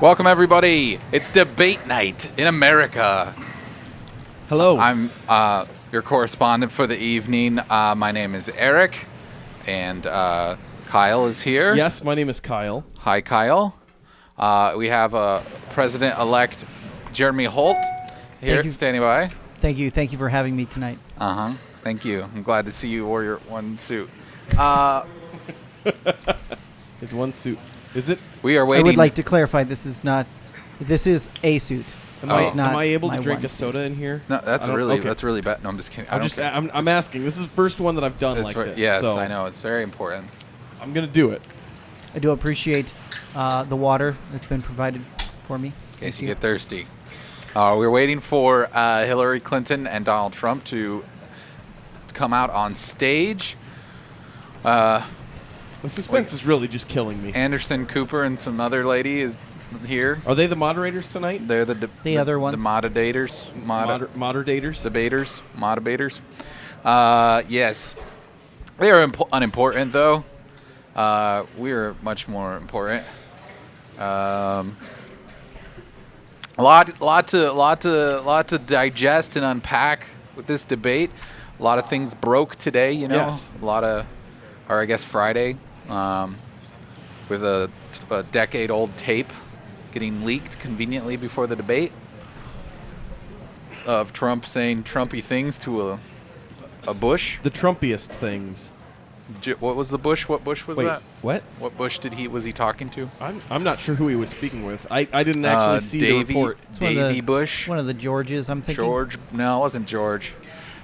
Welcome, everybody. It's debate night in America. Hello. I'm your correspondent for the evening. My name is Eric, and Kyle is here. Yes, my name is Kyle. Hi, Kyle. We have President-elect Jeremy Holt here standing by. Thank you. Thank you for having me tonight. Thank you. I'm glad to see you wore your one suit. It's one suit. Is it? We are waiting. I would like to clarify this is a suit. Am It's not I able to my drink one a soda in here? No, that's okay. really bad. No, I'm just kidding. I'm asking. This is the first one that I've done like this. Yes, so I know. It's very important. I'm gonna do it. I do appreciate the water that's been provided for me. In case you get thirsty. We're waiting for Hillary Clinton and Donald Trump to come out on stage. The suspense is really just killing me. Anderson Cooper and some other lady is here. Are they the moderators tonight? They're the other ones. The moderators. Moderators? Debaters. Motivators. Yes. They are unimportant, though. We are much more important. A lot to digest and unpack with this debate. A lot of things broke today, you know. Yes. Or I guess Friday, with a decade-old tape getting leaked conveniently before the debate of Trump saying Trumpy things to a Bush. The Trumpiest things. What was the Bush? What Bush was Wait, that? what? What Bush was he talking to? I'm not sure who he was speaking with. I didn't actually see the report. Davy Bush. One of the Georges, I'm thinking. George? No, it wasn't George.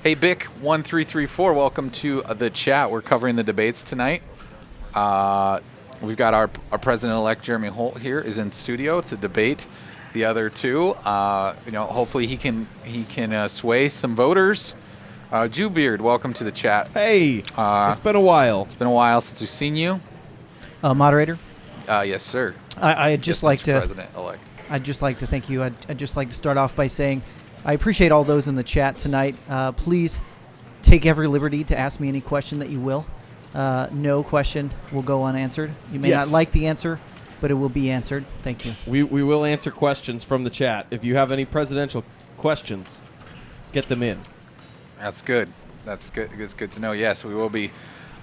Hey, Bick1334, welcome to the chat. We're covering the debates tonight. We've got our President-elect Jeremy Holt here is in studio to debate the other two. Hopefully he can sway some voters. Jewbeard, welcome to the chat. Hey, it's been a while. It's been a while since we've seen you. Moderator? Yes, sir. I'd just like to. President-elect. I'd just like to thank you. I'd just like to start off by saying I appreciate all those in the chat tonight. Please take every liberty to ask me any question that you will. No question will go unanswered. You may not like the answer, but it will be answered. Thank you. We will answer questions from the chat. If you have any presidential questions, get them in. That's good. That's good. It's good to know. Yes, we will be.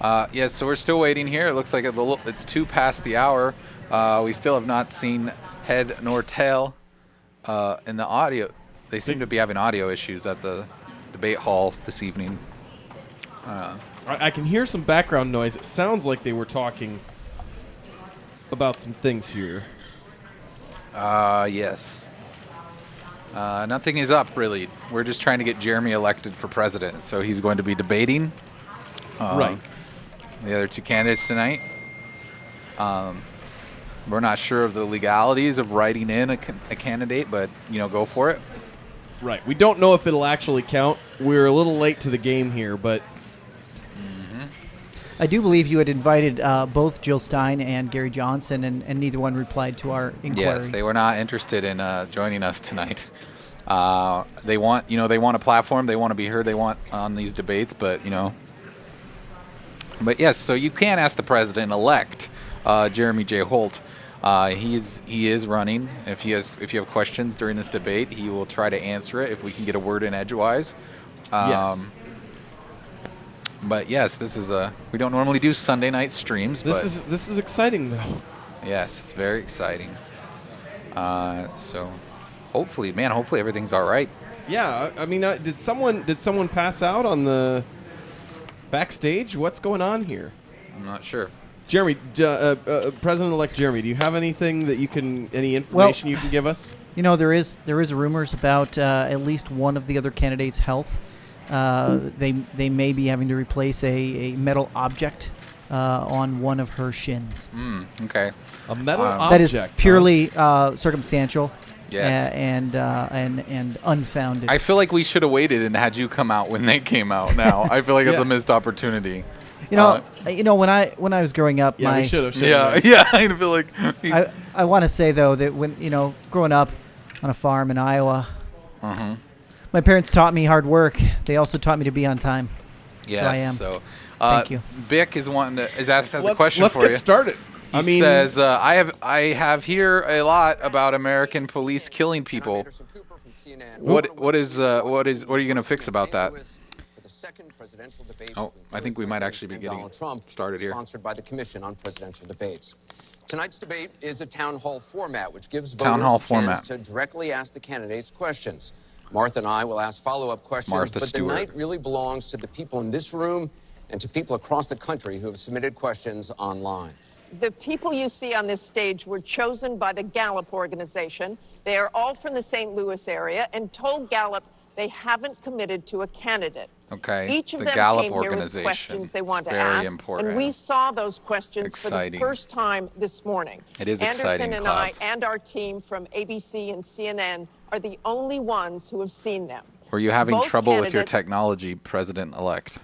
Yes, so we're still waiting here. It looks like it's 2 past the hour. We still have not seen head nor tail in the audio. They seem to be having audio issues at the debate hall this evening. I can hear some background noise. It sounds like they were talking about some things here. Yes. Nothing is up, really. We're just trying to get Jeremy elected for president. So he's going to be debating Right. the other two candidates tonight. We're not sure of the legalities of writing in a candidate, but, go for it. Right. We don't know if it'll actually count. We're a little late to the game here, but... I do believe you had invited both Jill Stein and Gary Johnson, and neither one replied to our inquiry. Yes, they were not interested in joining us tonight. They want a platform. They want to be heard. They want on these debates, but But yes, so you can ask the president-elect, Jeremy J. Holt. He is running. If you have questions during this debate, he will try to answer it if we can get a word in edgewise. Yes. But yes, this is we don't normally do Sunday night streams. This is exciting though. Yes, it's very exciting. So hopefully everything's all right. Yeah, I mean, did someone pass out on the backstage? What's going on here? I'm not sure. Jeremy, President-elect Jeremy, do you have anything that any information you can give us? There is rumors about at least one of the other candidates' health. They may be having to replace a metal object on one of her shins. Okay. A metal object. That is purely circumstantial. Yes. And unfounded. I feel like we should have waited and had you come out when they came out. Now I feel like it's a missed opportunity. When I was growing up, we should have. Yeah. I feel like I want to say though that when growing up on a farm in Iowa, my parents taught me hard work. They also taught me to be on time. Yes. So I am. So, thank you. Bick is asking a question for you. Let's get started. He says, I have here a lot about American police killing people. What are you going to fix about that? Oh, I think we might actually be getting started here. Sponsored by the Commission on Presidential Debates. Tonight's debate is a town hall format, which gives voters a chance to directly ask the candidates questions. Martha and I will ask follow-up questions, but the night really belongs to the people in this room and to people across the country who have submitted questions online. The people you see on this stage were chosen by the Gallup organization. They are all from the St. Louis area and told Gallup they haven't committed to a candidate. Okay. Each of the them Gallup came here with organization. questions they want to very ask, important. and we saw those questions Exciting. for the first time this morning. It is Anderson exciting, and Cloud. I and our team from ABC and CNN are the only ones who have seen them. Were you having Both trouble with your candidates- President-elect President-elect?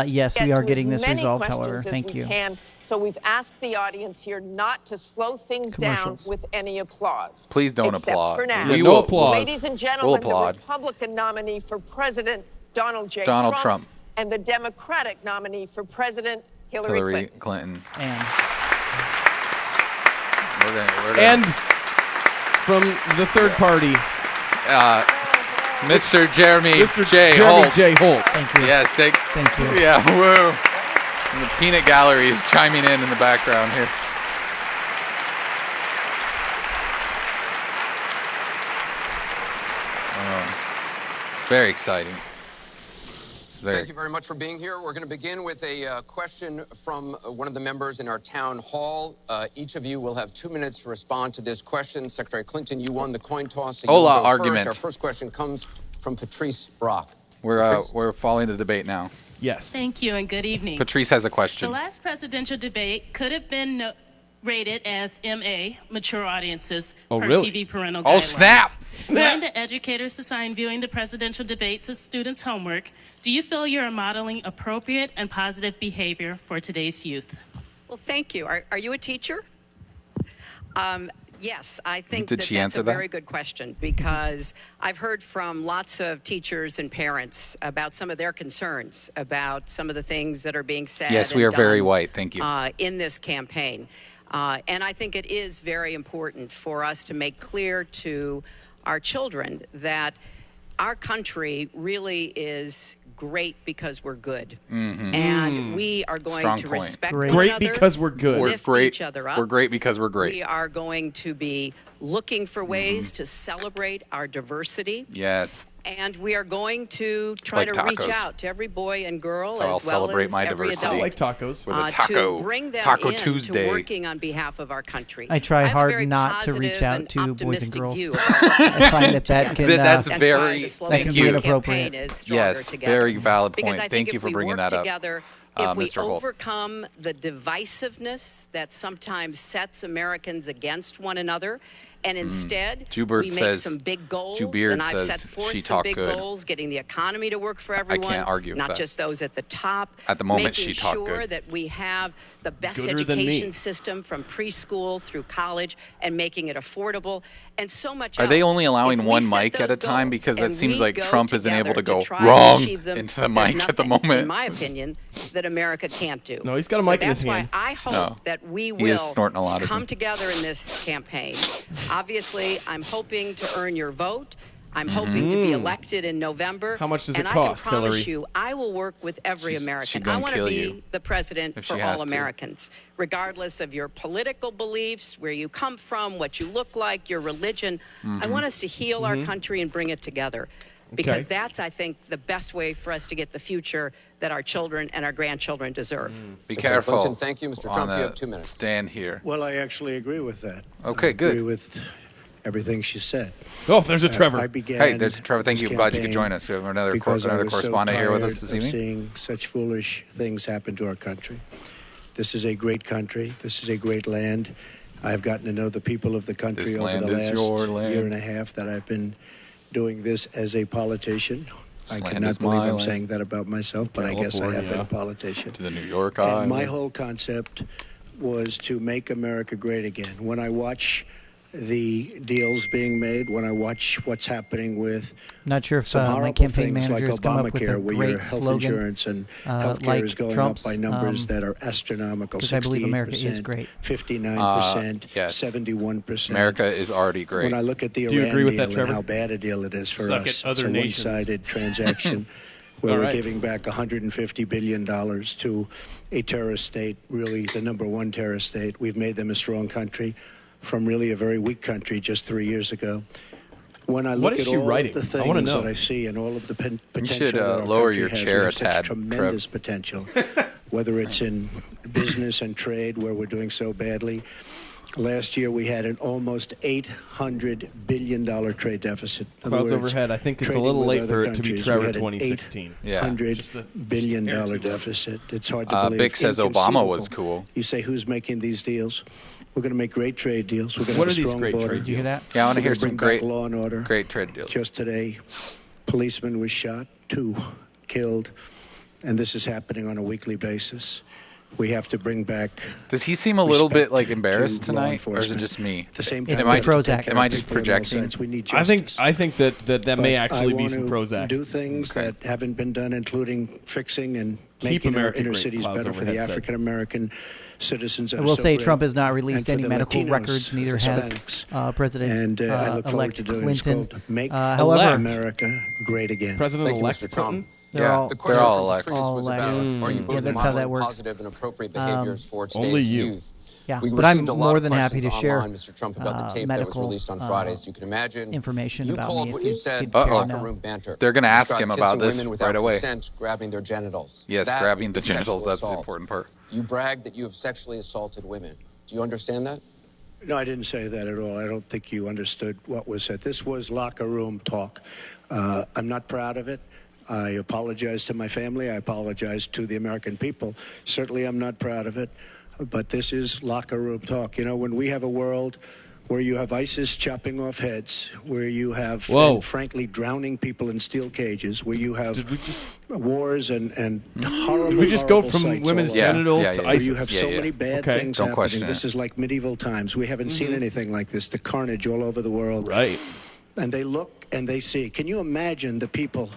Yes, we Get are to getting as this many resolved, questions however. as Thank we you. can. So we've asked the audience here not to slow things down Commercials. with any applause. Please don't Except applaud. for now. We no will applause. Ladies and gentlemen, We'll applaud. the Republican nominee for President, Donald J. Donald Trump. and the Democratic nominee for President, Hillary Clinton. And We're gonna, And from the third party, Mr. Jeremy Mr. J. Jeremy Holt. J. Holt. thank you. Yes, Thank you. Yeah, woo. And the peanut gallery is chiming in the background here. It's very exciting. Thank you very much for being here. We're going to begin with a question from one of the members in our town hall. Each of you will have 2 minutes to respond to this question. Secretary Clinton, you won the coin toss. So Hola you'll go argument. First. Our first question comes from Patrice Brock. We're following the debate now. Yes. Thank you and good evening. Patrice has a The question. last presidential debate could have been rated as MA, mature audiences, Oh, per really? TV parental Oh, guidelines. snap! When the educators assign viewing the presidential debates as students' homework, do you feel you are modeling appropriate and positive behavior for today's youth? Well, thank you. Are you a teacher? Yes, I think Did she that's answer a that? very good question because I've heard from lots of teachers and parents about some of their concerns about some of the things that are being said. Yes, we and are very done, white. Thank you. in this campaign. And I think it is very important for us to make clear to our children that our country really is great because we're good. And we are going Strong to point. respect Great. one Great another. because we're good. We're lift great. each other up. We're great because we're great. We are going to be looking for ways to celebrate our diversity. Yes. And we are going to try Like to reach tacos. out to every boy and girl So I'll as well celebrate as my every diversity. I adult. like tacos. With a taco. To bring them Taco in Tuesday. to working on behalf of our country. I try have a hard very not to reach positive out and to boys and optimistic girls. view about what I find that can. That's That's very- why the slogan That can of be our inappropriate. campaign is Stronger Yes, Together. very valid Because point. I Thank think you if for we bringing work that up, together, if we Mr. Holt. overcome the divisiveness that sometimes sets Americans against one another, and instead Jubert we make says- some big goals, Jubeard and I've says set forth she some talked big good. goals, getting the economy to work for everyone, argue with not that. just those at the top. At the moment, making she talked sure good. that we have the best Gooder than me. education system from preschool through college and making it affordable, and so much Are they else. only allowing If we one set mic at those a time? goals Because that and seems we like go Trump isn't able to together go try to wrong achieve them, into the there's mic at the nothing, moment. in my opinion, that America can't do. No, he's got a So mic in his that's hand. why I hope No. that we He is will snorting a lot, isn't come he? together in this campaign. Obviously, I'm hoping to earn your vote. I'm hoping to be elected in November. How much does it and cost, I can promise Hillary? you, I will work with every She's American. gonna I want to kill be you the president if she for has all to. Americans, regardless of your political beliefs, where you come from, what you look like, your religion. I want us to heal our country and bring it together. Because Okay. that's, I think, the best way for us to get the future that our children and our grandchildren deserve. Be Secretary careful. Clinton, thank you. Mr. on Trump, you the have 2 minutes. Stand here. Well, I actually agree with that. Okay, I good. agree with everything she said. Oh, there's a Trevor. I began Hey, there's Trevor. Thank this you. Glad you could campaign join us. We have another because I was so correspondent here with us tired this of evening. seeing such foolish things happen to our country. This is a great country. This is a great land. I've gotten to know the people of the country This over land the is your last land. year and a half that I've been doing this as a politician. This I land cannot is believe my I'm land. saying that about myself, but I guess I have been a politician. To the New York And Island. my whole concept was to make America great again. When I watch the deals being made, when I watch what's happening with Not sure if some my horrible campaign things manager like has come up with a Obamacare, where your great health slogan, insurance and health care like is going Trump's, up by numbers that are astronomical. 'cause I believe America is great. 59%, yes. 71%. America is already great. When I look at the Do you Iran agree with deal that, and Trevor? how bad a deal it is for Suck us, at other it's a nations. one-sided transaction where All we're right. giving back $150 billion to a terrorist state, really the number one terrorist state. We've made them a strong country from really a very weak country just 3 years ago. When I What look is at she all writing? of the I wanna things know. that I see and all of the potential should, that our lower country your has, chair we have a such tad, tremendous Trev. potential, whether it's in business and trade where we're doing so badly. Last year we had an almost $800 billion trade deficit. In other Clouds words, overhead. I think it's a trading little with late other for it to be countries, we Trevor had an 2016. Yeah. $800 billion deficit. It's hard to believe. Bick says Obama was Inconceivable. cool. You say who's making these deals? We're going to make great trade deals. We're going to What have are a these strong great border. trade Did you hear that? Yeah, I want to We're hear gonna some bring back great, law and order. great trade deals. Just today, policeman was shot, 2 killed, and this is happening on a weekly basis. We have to bring back. Does he seem a little bit respect like embarrassed to law tonight, or is it enforcement. just me? At the same It's time, the we have to Prozac. take care Am I of just people on all projecting? sides. We need I think justice. that may But actually I be want some to Prozac. do things Okay. that haven't been done, including fixing and Keep making our America inner great, cities Clouds better for the Overhead said. African American citizens. That I are will so say great, Trump has not and released for any the medical Latinos, records, neither the has Hispanics. President And I look forward elect to doing it's Clinton. called Make However, America Great Again. Thank you, President-elect Mr. Clinton? Trump. they're Yeah. all The They're question all from elected. Patrice was All about, elected. are you Yeah, both that's how that modeling works. positive and appropriate behaviors for only today's you. youth? Yeah, We but I'm received a lot more of than happy to questions share online, Mr. Trump, about the tape that was medical released on Friday. As you can imagine, information you about called me what if you you'd said care to locker know. room banter. They're gonna ask Described him about kissing this women without right away. consent, grabbing their genitals. Yes, That grabbing the is sexual genitals, that's the assault. important part. You bragged that you have sexually assaulted women. Do you understand that? No, I didn't say that at all. I don't think you understood what was said. This was locker room talk. I'm not proud of it. I apologize to my family. I apologize to the American people. Certainly, I'm not proud of it. But this is locker room talk. You know, when we have a world where you have ISIS chopping off heads, where you have, Whoa. and frankly, drowning people in steel cages, where you have wars and horrible, Did we just go horrible from sights women's all Yeah, over. genitals yeah, to yeah. Where ISIS? you have Yeah, so yeah. many bad Okay. things Don't question happening. This it. is like medieval times. We haven't seen anything like this. The carnage all over the world. Right. And they look and they see. Can you imagine the people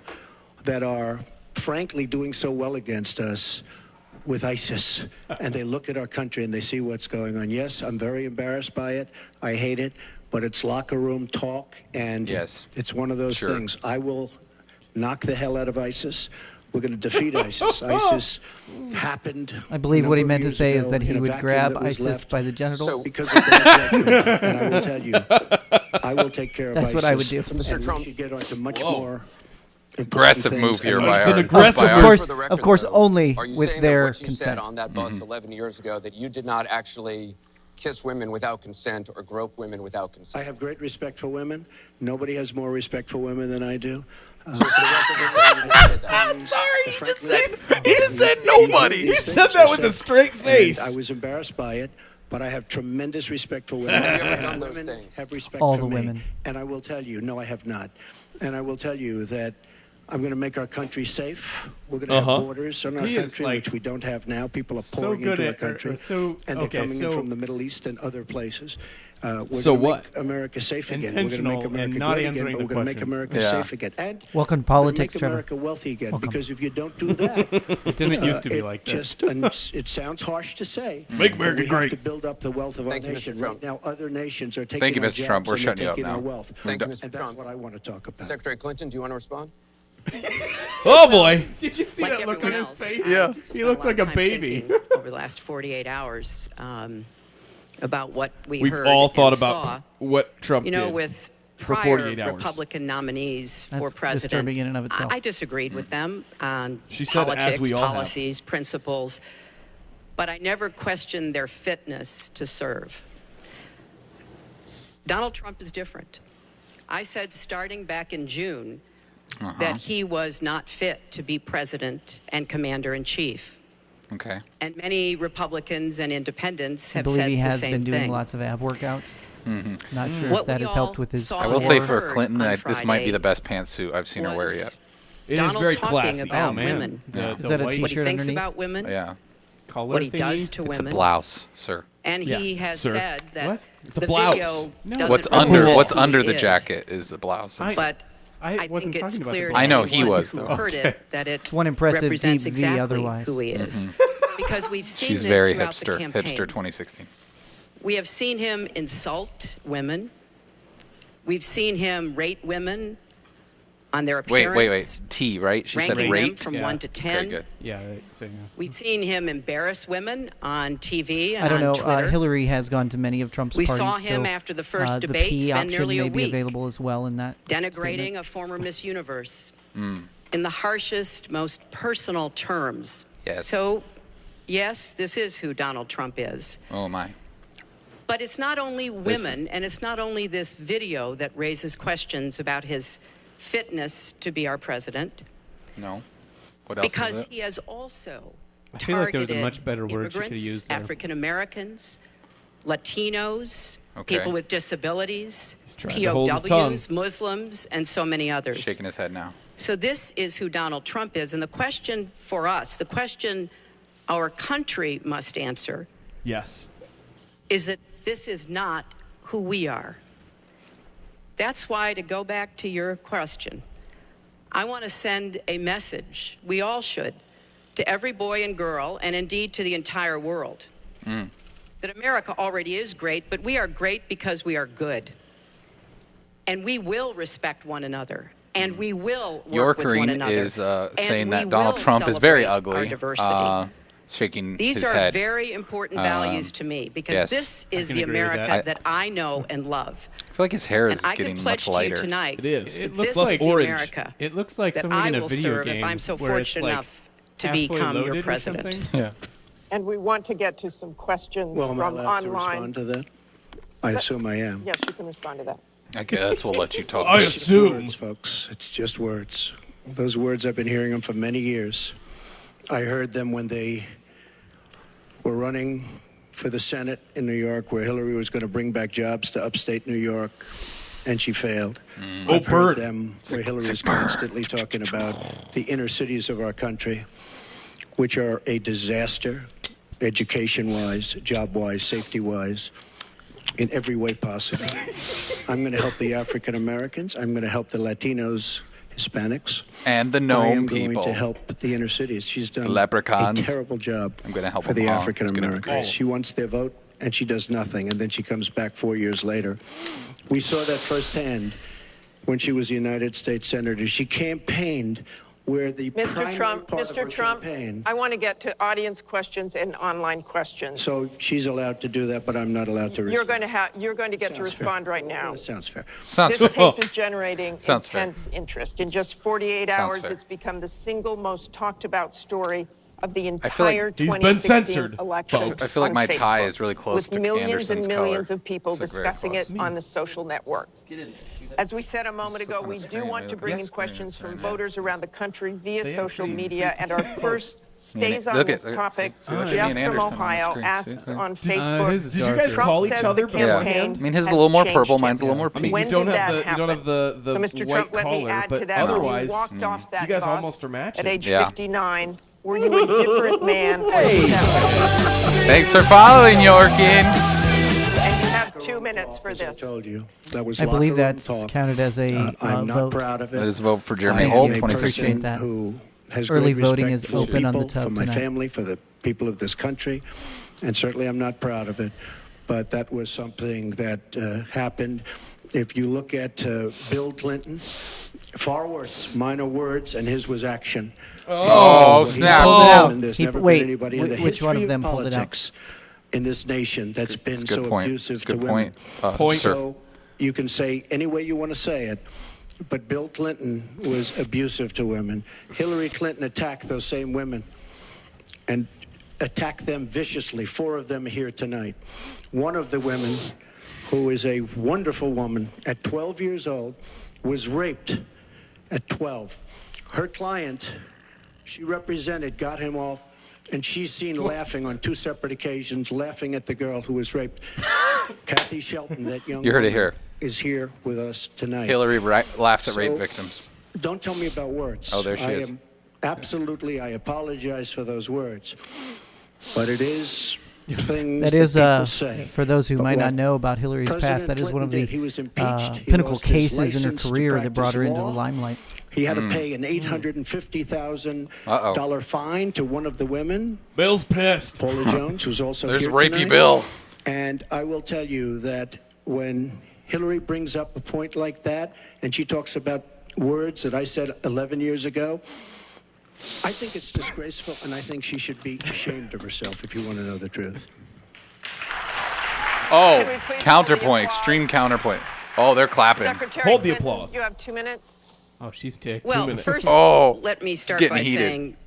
that are frankly doing so well against us with ISIS? And they look at our country and they see what's going on. Yes, I'm very embarrassed by it. I hate it. But it's locker room talk. And Yes. it's one of those Sure. things. I will knock the hell out of ISIS. We're going to defeat ISIS. ISIS happened. I believe a what he number of meant to years say is ago that he in a would vacuum grab that was ISIS left by the genitals. So- because of bad judgment. And I will tell you, I will take care of That's ISIS. what I would do. So, Mr. And Trump- we should get on to much Whoa. more Aggressive important move things. here And by It's an our aggressive by our- Of course, For the record, of course, though, only are you with saying their that what you consent. said on that bus 11 years ago, that you did not actually kiss women without consent or grope women without I consent? have great respect for women. Nobody has more respect for women than I do. So for the record, you're saying you did that. I'm sorry, he just Frankly, said nobody. He said that with a straight face. And I was embarrassed by it, but I have tremendous respect for women. Have you ever And done those women things? have respect All for the me. women. And I will tell you, no, I have not. And I will tell you that I'm going to make our country safe. We're going to Uh-huh. have borders in our He is, country, like, which we don't have now. People are so pouring good into our at- country, so- and they're okay, coming in so- from the Middle East and other places. We're So gonna what? Make America safe again. We're going to Intentional make and America not great again, answering but the we're going to make questions. America Yeah. safe again. And Welcome to we're gonna politics, make Trevor. America wealthy again. Welcome. Because if you don't do that, It didn't used to be it like this. just and it sounds harsh to say. Make but America we have great. to build up the wealth of Thank our you, Mr. nation. Trump. Right now, other nations are taking Thank you, our Mr. Trump. jobs We're and they're shutting you up taking our now. wealth. Thank you, And Mr. that's Trump. what I want to talk about. Secretary Clinton, do you want to respond? Oh boy. Did you see Like that look on everyone his else, face? I've He spent looked lot like a of time baby. thinking over the last 48 hours about what we We've heard all thought and about saw. what Trump You know, did. with for prior 48 hours. Republican nominees for That's president, disturbing in and of itself. I disagreed with them on She said, as politics, we all have. policies, principles, but I never questioned their fitness to serve. Donald Trump is different. I said starting back in June that he was not fit to be president and commander-in-chief. Okay. And many Republicans and independents I have believe said he the has same been doing thing. lots of ab workouts. Not sure What if that we has helped all with his saw I will or say for heard Clinton, on this might be Friday the best pantsuit I've seen her wear yet. was It is Donald very talking classy. about Oh, man. women, The, Yeah. Is that a what he t-shirt thinks underneath? about women, Yeah. collar what he thingy? does to It's a women, blouse, sir. And he has sir. said that What? It's a the blouse. video No. doesn't What's represent what's who under he the is. jacket is a blouse. But I I wasn't think it's talking about the clear to blouse. I know he anyone was, who though. heard it that it one impressive represents deep V exactly otherwise. who he is. Because we've seen She's this very throughout the hipster. campaign. Hipster 2016. We have seen him insult women. We've seen him rate women on their appearance. Wait. T, right? She said ranking them rate. from Yeah. 1 to 10. Okay, good. Yeah, same. We've seen him embarrass women on TV and I don't on know. Twitter. Hillary has gone to many of Trump's We parties. saw him so, after the first the debate P spend option nearly a may be week available as well in that denigrating statement. a former Miss Universe in the harshest, most personal terms. Yes. So, yes, this is who Donald Trump is. Oh my. But it's not only women, and it's not only this video that raises questions about his fitness to be our president, No. What else is because it? he has also I feel like there was a targeted much better word she could've immigrants, used there. African Americans, Latinos, Okay. people with disabilities, He's trying to hold his tongue. POWs, Muslims, and so many others. Shaking his head now. So this is who Donald Trump is. And the question for us, the question our country must answer, Yes. is that this is not who we are. That's why, to go back to your question, I want to send a message, we all should, to every boy and girl, and indeed to the entire world, that America already is great, but we are great because we are good. And we will respect one another. And we will work with one Yorkerine another. is And saying we that Donald will Trump is very celebrate our ugly. diversity. Shaking These his are head. very important values to me, because yes. this is can the agree with America that. that I know and love. I feel like his hair is And I getting can much pledge to you lighter. tonight It is. It that looks this like is the orange. America It looks like that something I in a will video serve game if I'm so where it's, fortunate like, enough to halfway become your loaded or president. something. Yeah. And we want to get to some questions Well, am I from allowed to online. respond to that? I assume I am. Yes, you can respond to that. I guess we'll let you talk. I Chris. It's just assume. words, folks. It's just words. Those words, I've been hearing them for many years. I heard them when they were running for the Senate in New York, where Hillary was going to bring back jobs to upstate New York, and she failed. I've heard them where Hillary is constantly talking about the inner cities of our country, which are a disaster, education-wise, job-wise, safety-wise, in every way possible. I'm going to help the African Americans. I'm going to help the Latinos, Hispanics. And the I am gnome going people. to help the inner cities. She's done leprechauns. a terrible job I'm gonna help for them the all. African It's gonna be Americans. great. She wants their vote, and she does nothing, and then she comes back 4 years later. We saw that firsthand when she was a United States Senator. She campaigned where the Mr. primary Trump, part of her Mr. Trump, campaign. I want to get to audience questions and online questions. So she's allowed to do that, but I'm not allowed to You're respond. going to get to Sounds fair. respond right now. That sounds fair. Sounds This fair. tape is generating Sounds fair. intense interest. In just 48 Sounds hours, fair. it's become the single most talked about story of the feel like entire He's been 2016 censored, election. folks. I feel like on my tie Facebook, is really close with to millions Anderson's and millions color. of people It's, like, very discussing it close. on the social network. As we said a moment ago, on the we do screen, want to look bring at in the questions screen, from yeah. voters around the country via They social actually- media, and our first stays on Look this at- topic. see, look at me Jeff and from Anderson on the Ohio screen. asks See? on his Facebook, is Did you guys Trump call each says other the beforehand? campaign I mean, his is a has little more changed purple. him. Mine's a little more I mean, pink. When you don't did have that the you don't happen? have the So, Mr. white Trump, let me collar, add but to that. otherwise, When you walked off that you guys bus almost are matching. at age Yeah. 59, were you a different man? Or was that- Thanks for following, Yorkin. And you have 2 minutes for As I this. told you, that was I believe locker room that's talk. counted as a I'm not vote. proud of it. Let us vote for Jeremy I am Holt, a 2016. Appreciate that. person who has Early great voting respect is for open on the people, tub for my tonight. family, for the people of this country, and certainly I'm not proud of it. But that was something that happened. If you look at Bill Clinton, far worse, minor words, and his was action. Oh, What he snap. pulled Pulled it out. and There's He- never wait, been anybody in the which one history of them pulled it out? politics in this nation that's been It's a good so point. abusive It's a good to point. women. Point. Sir. So you can say any way you want to say it, but Bill Clinton was abusive to women. Hillary Clinton attacked those same women and attacked them viciously. 4 of them here tonight. One of the women, who is a wonderful woman, at 12 years old, was raped at 12. Her client, she represented, got him off, and she's seen laughing on 2 separate occasions, laughing at the girl who was raped. Kathy Shelton, that young You heard it woman, here. is here with us tonight. Hillary laughs at rape So- victims. Don't tell me about words. Oh, there she is. Absolutely, I apologize for those words. But it is things That is, that people say. for those who But might what not know about Hillary's President past, that is one of Clinton the did, he was impeached. He pinnacle lost his cases in her license to career that brought her practice into the law. limelight. He had to pay an $850,000 fine to one of the women, Bill's pissed. Paula Jones, who's also There's here Rapey tonight. Bill. And I will tell you that when Hillary brings up a point like that, and she talks about words that I said 11 years ago, I think it's disgraceful, and I think she should be ashamed of herself, if you want to know the truth. Oh, Can we please counterpoint, hold the extreme applause? counterpoint. Oh, they're clapping. Secretary Hold the Clinton, applause. You have 2 minutes. Oh, she's ticked. Well, 2 minutes. first, Oh, let me it's start getting by heated. saying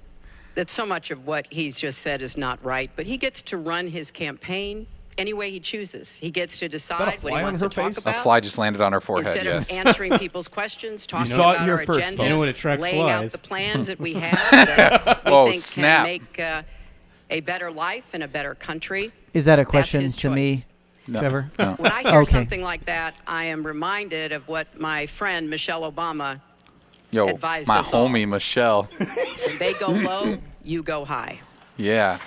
that so much of what he's just said is not right, but he gets to run his campaign any way he chooses. He gets to that a decide what fly he on wants her to talk face? A about. fly just landed on her forehead, Instead yes. of answering people's questions, talking saw it about here our first, agenda, folks. You know what attracts laying flies. out the plans that we have that we Oh, think snap. can make a better life and a better country. Is that a That's question his to me, choice. No, Trevor? no. When I hear Okay. something like that, I am reminded of what my friend Michelle Obama, Yo, advised my us all. homie Michelle. when they go low, you go high. Yeah.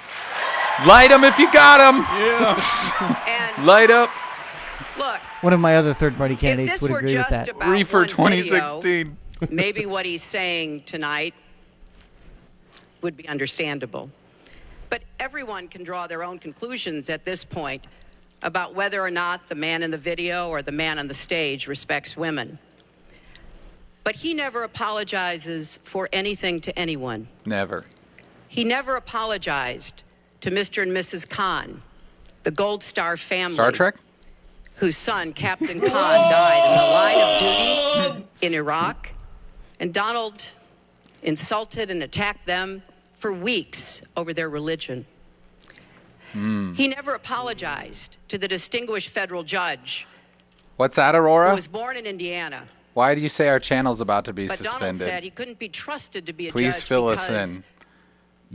Light 'em if you got 'em. And Light up. look, One of my other third-party if candidates this would were agree with just that. about Reefer one video, 2016. maybe what he's saying tonight would be understandable. But everyone can draw their own conclusions at this point about whether or not the man in the video or the man on the stage respects women. But he never apologizes for anything to anyone. Never. He never apologized to Mr. and Mrs. Khan, the Gold Star family. Star Trek? Whose son, Captain Khan, died in the line of duty in Iraq. And Donald insulted and attacked them for weeks over their religion. He never apologized to the distinguished federal judge What's that, who Aurora? was born in Indiana. Why do you say our channel's about to be But Donald suspended? said he couldn't be trusted to be a Please judge fill us because in.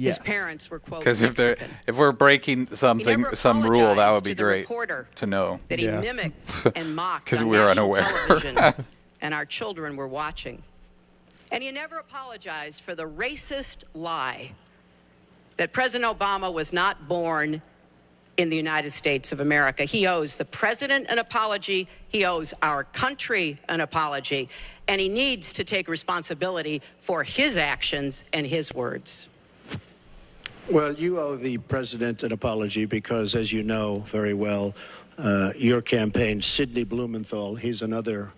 his parents were, quote, Because Mexican. if we're breaking something, never some rule, that would apologized be to the great reporter to know. that he Yeah. mimicked and mocked 'Cause on we were national unaware. television, and our children were watching. And he never apologized for the racist lie that President Obama was not born in the United States of America. He owes the president an apology. He owes our country an apology. And he needs to take responsibility for his actions and his words. Well, you owe the president an apology because, as you know very well, your campaign, Sidney Blumenthal, he's another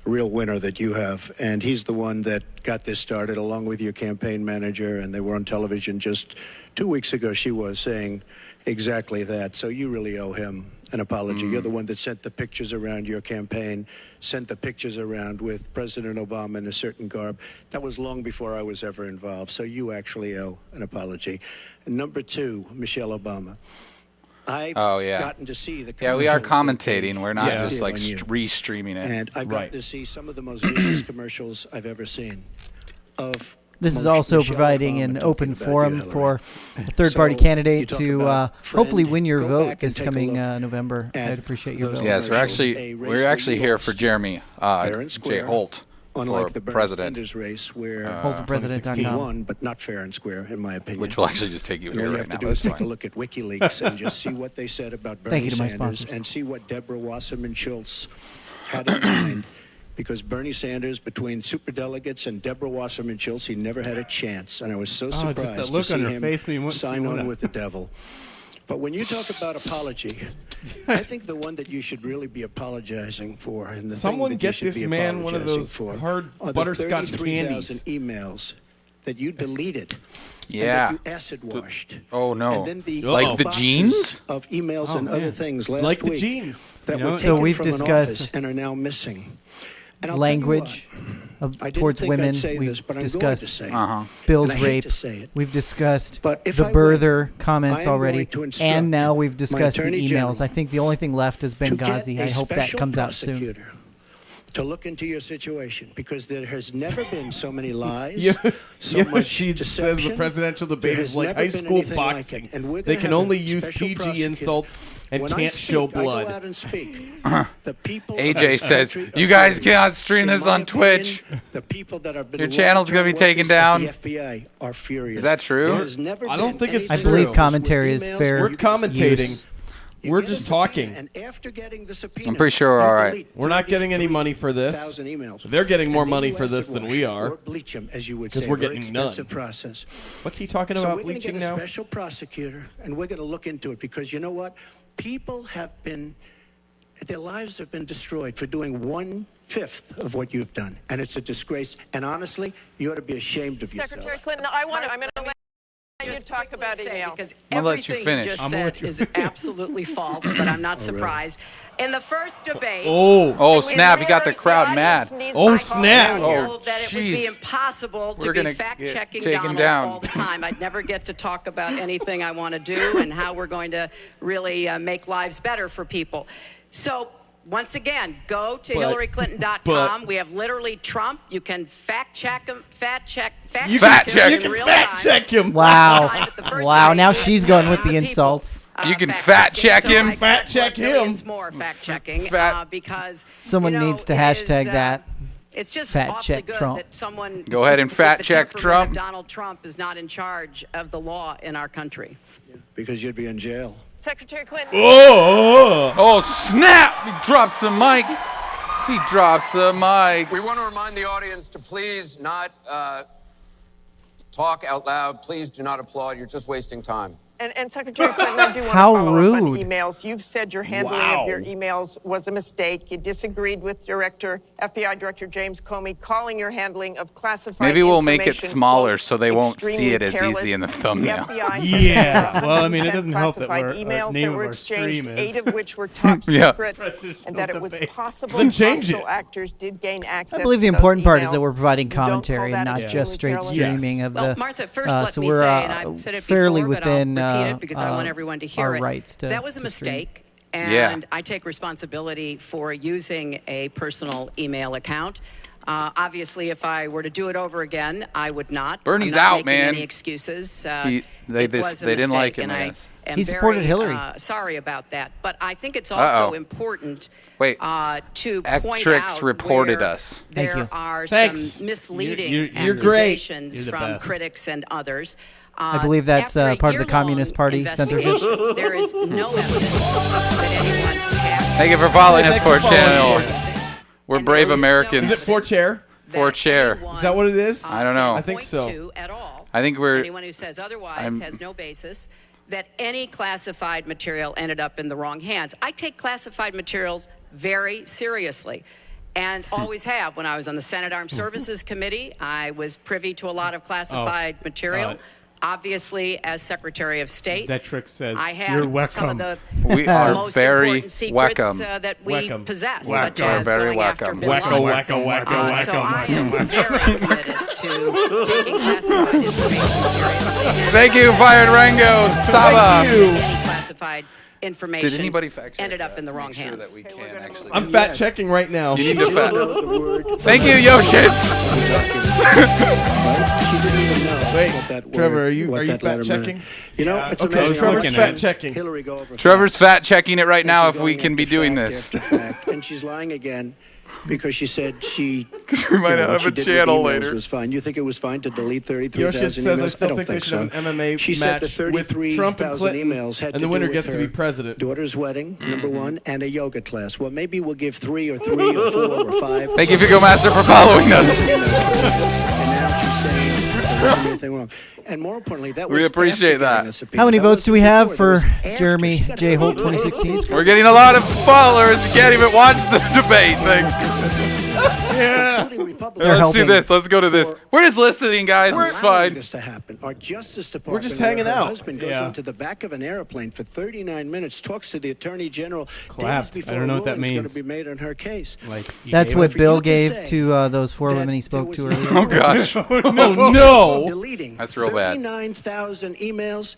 real winner that you have. And he's the one that got this started along with your campaign manager. And they were on television just 2 weeks ago. She was saying exactly that. So you really owe him an apology. You're the one that sent the pictures around your campaign, sent the pictures around with President Obama in a certain garb. That was long before I was ever involved. So you actually owe an apology. And number two, Michelle Obama. I've gotten to see the Yeah, we are commercials that commentating. We're not Yeah. just like on you. re-streaming it. And I've Right. gotten to see some of the most vicious commercials I've ever seen of This is Michelle also Obama providing an talking open about forum you, Hillary. for a third-party So, candidate you talk to about hopefully friend, win your go vote back and this take a coming look November. at I'd appreciate your those vote. Yes, commercials, a race we're actually where you here for lost. Jeremy Fair and J. square, Holt Unlike for the Bernie president, Sanders race, where Holdforpresident.com. he won, but not fair and square, in my opinion. which will actually just take you And here all you right have now. to do is That's take a fine. look at WikiLeaks and just see what they said about Thank Bernie you to my Sanders sponsors. and see what Deborah Wasserman Schultz had in mind. Because Bernie Sanders, between superdelegates and Deborah Wasserman Schultz, he never had a chance. And I was so just that surprised look to on see her him face when he went to sign on Simona. with the devil. But when you talk about apology, I think the one that you should really be apologizing for, and the Someone thing that get you should this be man one of apologizing those for hard are the butterscotch 33,000 candies. emails that you deleted. Yeah. And that you acid washed. Oh, no. And then the Like the boxes jeans? of emails and other things last Like the week jeans. that You know, were so taken we've from an discussed office and are now missing. And I'll language tell you what, I didn't towards think women. I'd say We've this, but I'm discussed going to say it. Bill's And I hate rape. to say it. We've discussed But if the I birther win, comments I am already, going to instruct and now we've my discussed the Attorney emails. General I think the only thing left is to get Benghazi. a I hope that special comes out soon. prosecutor to look into your situation because there has never been so many lies, she says the presidential debate is like high school boxing. They can only use PG insults and can't show blood. I go out and speak. The people AJ says, you guys cannot stream this on Twitch. The people that have been Your channel's going to be taken down. The FBI are furious. Is that true? I don't think it's I true. believe commentary is fair. We're commentating. use. We're just talking. And after getting the subpoena, I'm pretty sure we're all right. We're not getting any money for this. They're getting more money for this than we are. Because we're getting none. Process. What's he talking So about we're gonna bleaching get a now? special prosecutor, and we're going to look into it because you know what? People have been, their lives have been destroyed for doing 1/5 of what you've done, and it's a disgrace. And honestly, you ought to be ashamed of yourself. Secretary Clinton, I'm going to let you talk about email. Because I'm gonna let you everything finish. you just said is absolutely false, but I'm not surprised. In the first debate, Oh, snap. You got the crowd mad. Oh, snap. Oh, that it would be jeez. impossible We're to gonna be fact-checking get taken Donald down. all the time. I'd never get to talk about anything I want to do and how we're going to really make lives better for people. So once again, go to HillaryClinton.com. We have literally Trump. You can fact-check him, fact-check him in real time. Fact-check him. Wow. Wow, now she's going with the insults. You can fact-check him. Fact-check him. More fact-checking Fact- because Someone needs to hashtag that. It's just Fact awfully check good Trump. that someone Go ahead and with fact the check temperament of Trump. Donald Trump is not in charge of the law in our country. Because you'd be in jail. Secretary Clinton. Oh, snap. He drops the mic. He drops the mic. We want to remind the audience to please not talk out loud. Please do not applaud. You're just wasting time. And Secretary Clinton, I do want to How follow up on rude. emails. You've said your handling of your emails was a mistake. You disagreed with FBI Director James Comey, calling your handling of classified Maybe we'll make it information, smaller quote, so they won't extremely see it as careless. easy in the thumbnail. The FBI Yeah, well, I mean, it doesn't help that classified our emails name that of were our exchanged, stream is 8 of which were top Yeah. secret, and that it was debates. possible Then change hostile it. actors did gain access I believe the to those important part is that emails. we're providing You don't call commentary and that not extremely just straight careless? streaming of Well, the. Martha, first let so me we're say, and I've said it fairly before, within but I'll repeat it because I want everyone to hear our it. rights to That was a to stream. mistake, and Yeah. I take responsibility for using a personal email account. Obviously, if I were to do it over again, I would not. Bernie's I'm not out, making man. Any excuses? They it was a didn't like mistake, him, and I yes. am He supported very, Hillary. Sorry about that, but I think it's also Uh-oh. important Wait. to point Actrix out reported where us. Thank there you. are Thanks. some misleading You're great. accusations You're the from best. critics and others. I believe that's After a part of the year-long Communist Party censorship. investigation, there is no evidence that anyone hacked. Thank you for following us, Thanks for 4 channel. following. We're And brave there is no Americans. Is it 4chair? that 4chair. anyone, Is that what it is? I don't know. I think point so. to at all. I think we're. Anyone who says otherwise I'm- has no basis. That any classified material ended up in the wrong hands. I take classified materials very seriously, and always have. When I was on the Senate Armed Services Committee, I was privy to a lot of classified material. Obviously, as Secretary of State, Zetrix says, I have "You're some welcome." of the We are most very important secrets welcome. That we Welcome. possess, Welcome. such as Very going after welcome. Bin Wacko, Laden. wacko, wacko, So I wacko, am very committed to taking classified information seriously. Thank you, Fired Rango Saba. Thank you. Any classified information Did anybody fact check ended up that? in the wrong Make sure hands. that we can actually. I'm fact checking right now. You need to fact. The word, Thank you, Yoshits. she didn't even know Wait, what that word, Trevor, are you what that letter meant. fact-checking? You know, it's Okay, amazing. Trevor's looking at fact it. checking. Hillary go over Trevor's fact checking it right and now she's if we going can be after doing fact this. after fact. And she's lying again because she said she. Because we might you know, have what she a did with channel emails later. Was fine. You think it was fine to delete 33,000 Yoshit emails? says I still don't think they should so. have an MMA She said the match with Trump and 33,000 Clinton, emails had and to the winner do with gets to her be president. daughter's wedding, number one, and a yoga class. Well, maybe we'll give 3 or 4 or 5. Thank you, Figo Master, for following us. And now she's saying there wasn't anything wrong. And more importantly, that was We appreciate after getting that. the subpoena. How many That votes was do we have before. for That was after. Jeremy She got J. Holt subpoena. 2016? We're getting a lot of followers. You can't even watch the debate thing. Including Republicans. They're Let's do helping. this. Let's go to this. We're just listening, guys. It's allowing fine. this to happen. Our Justice Department, just where hanging her out. husband goes Yeah. into the back of an airplane for 39 minutes, talks to the Attorney General Clapped. days I before don't know what that ruling's going means. to be made on her case. Like, he That's gave what us- Bill you to gave say to those 4 that women he there spoke was to no- earlier. Oh, gosh. Oh no! Deleting That's real bad. 39,000 emails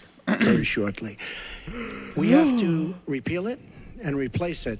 very shortly. We have to repeal it and replace it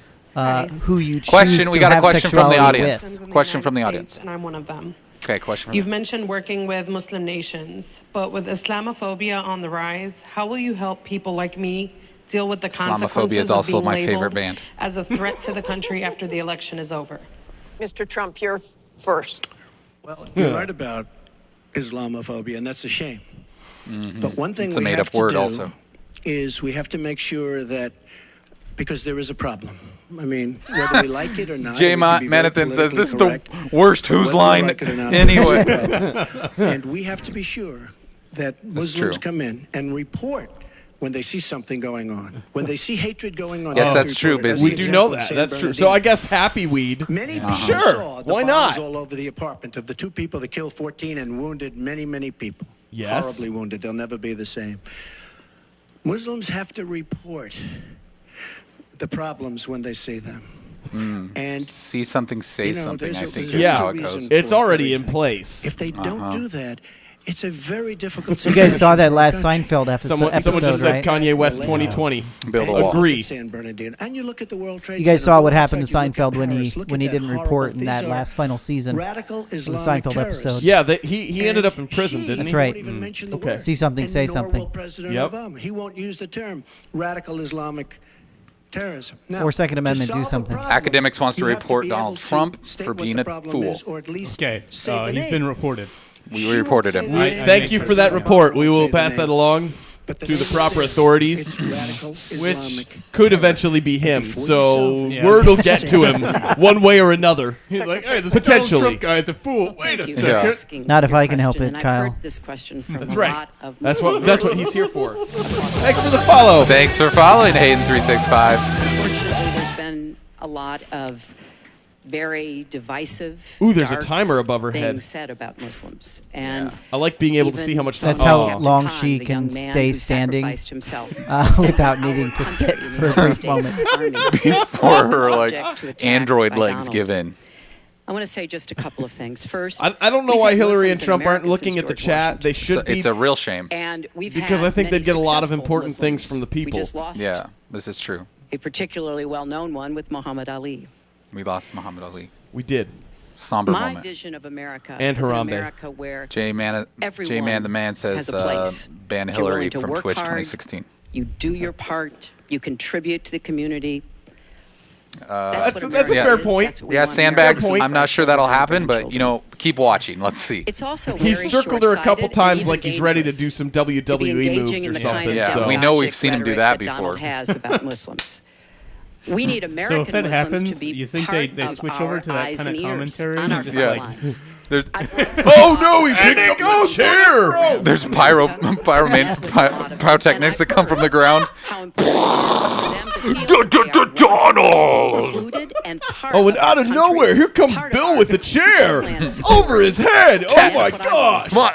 who you choose Question. to We got a have question from the sexuality audience. with. Question from the audience. And I'm one of them. Okay, question from You've mentioned working with Muslim nations, but with Islamophobia on the rise, how will you help people like me deal with the consequences is also of being my favorite labeled band. as a threat to the country after the election is over? Mr. Trump, you're first. Well, you're right about Islamophobia, and that's a shame. But one thing It's a we have made-up to word do also. is we have to make sure that, because there is a problem. I mean, whether we like it or not. Jay and we can be very Manathan says, politically this is correct, the worst Who's whether we line like it or not, anyway. there's a problem. And we have to be sure that Muslims true. come in and report when they see something going on, when they see hatred going on. Yes, they that's report true, it. That's Busy. We the do example know of that. San That's true. Bernardino. So I guess Happy Weed. Many people Sure. saw the Why bombs not? all over the apartment of the 2 people that killed 14 and wounded many, many people. Yes. Horribly wounded. They'll never be the same. Muslims have to report the problems when they see them. And See something, say you know, something, I there's a- think there's is a how it reason goes. It's for already in everything. place. if they don't do that, it's a very difficult You situation. guys saw that for last our country. Seinfeld episode, Someone just right? said Kanye West Yeah. 2020. Build a And you wall. look Agree. at San Bernardino, and you look at the World Trade You guys Center, saw what the happened to website, you look Seinfeld at when Paris, look he at didn't that report horrible- in that these are last final season. Radical of the Islamic Seinfeld terrorists. episode. Yeah, he ended up in And prison, he didn't That's he? right. Won't even mention the Okay. word. See something, And say nor something. will President Yep. Obama. He won't use the term radical Islamic terrorism. Now, Or Second to Amendment, do solve a something. problem, Academics wants to you have report be Donald able to Trump state for what being the a problem fool. is, or at least Okay, say the he's name. been reported. We She reported won't him. say the I- name. Thank you for that report. We will Say the pass name. that along But the to the name proper is- authorities, It's radical which Islamic. could eventually be him. Before So yourself. Yeah. word will get to him one way or another. He's like, hey, this Potentially. Donald Trump guy is a fool. Wait a Thank you second. for Yeah. asking Not if your I can help question, it, and Kyle. I've heard this question from That's a right. lot of That's what he's here for. Thanks for the follow. Thanks for following Hayden365. Unfortunately, there's been a lot of very divisive. Ooh, there's a dark timer above her head. things said about Muslims, and I like being able to even see how much That's time. how Oh. Captain long Khan, she the can young man stay who standing, sacrificed himself without for needing our to sit country, the for a United brief moment. States Army. Before has been her subject to attack android by legs Donald. give in. I want to say just a couple of things. First, I don't know we've why had Hillary and Muslims in Trump aren't America looking since at the George chat. Washington. They should be, It's a real shame. And we've because had I think many they'd get a lot of successful important things Muslims. from the people. We just lost Yeah, this is true. a particularly well-known one with Muhammad Ali. We lost Muhammad Ali. We did. Somber My moment. vision of America And is an Harambe. America where J-Man everyone the man says has a place. ban If you're Hillary willing to from work Twitch hard, 2016. you do your part, you contribute to the community. That's what a America fair is. point. That's what we Yeah, want sandbags. America to be I'm for not our sure that'll children and happen, but grandchildren. keep watching. Let's see. It's also He's very circled her a couple short-sighted times and like he's even ready to dangerous do some to be WWE moves engaging in or the kind something. of Yeah, so. we know we've demagogic seen him do rhetoric that Donald before. has about Muslims. We need So American if that Muslims happens, to be you think part they of switch our over to that eyes kind and of ears commentary? on our Just front like- lines. There's Oh no, he picked up the chair! there's pyrotechnics that come from the ground. How important it is for them to feel that they are Donald! included and part Oh, and of out our of country, nowhere, here comes part of Bill our with a chair homeland security. over his head. Oh That's my what I gosh! Come on.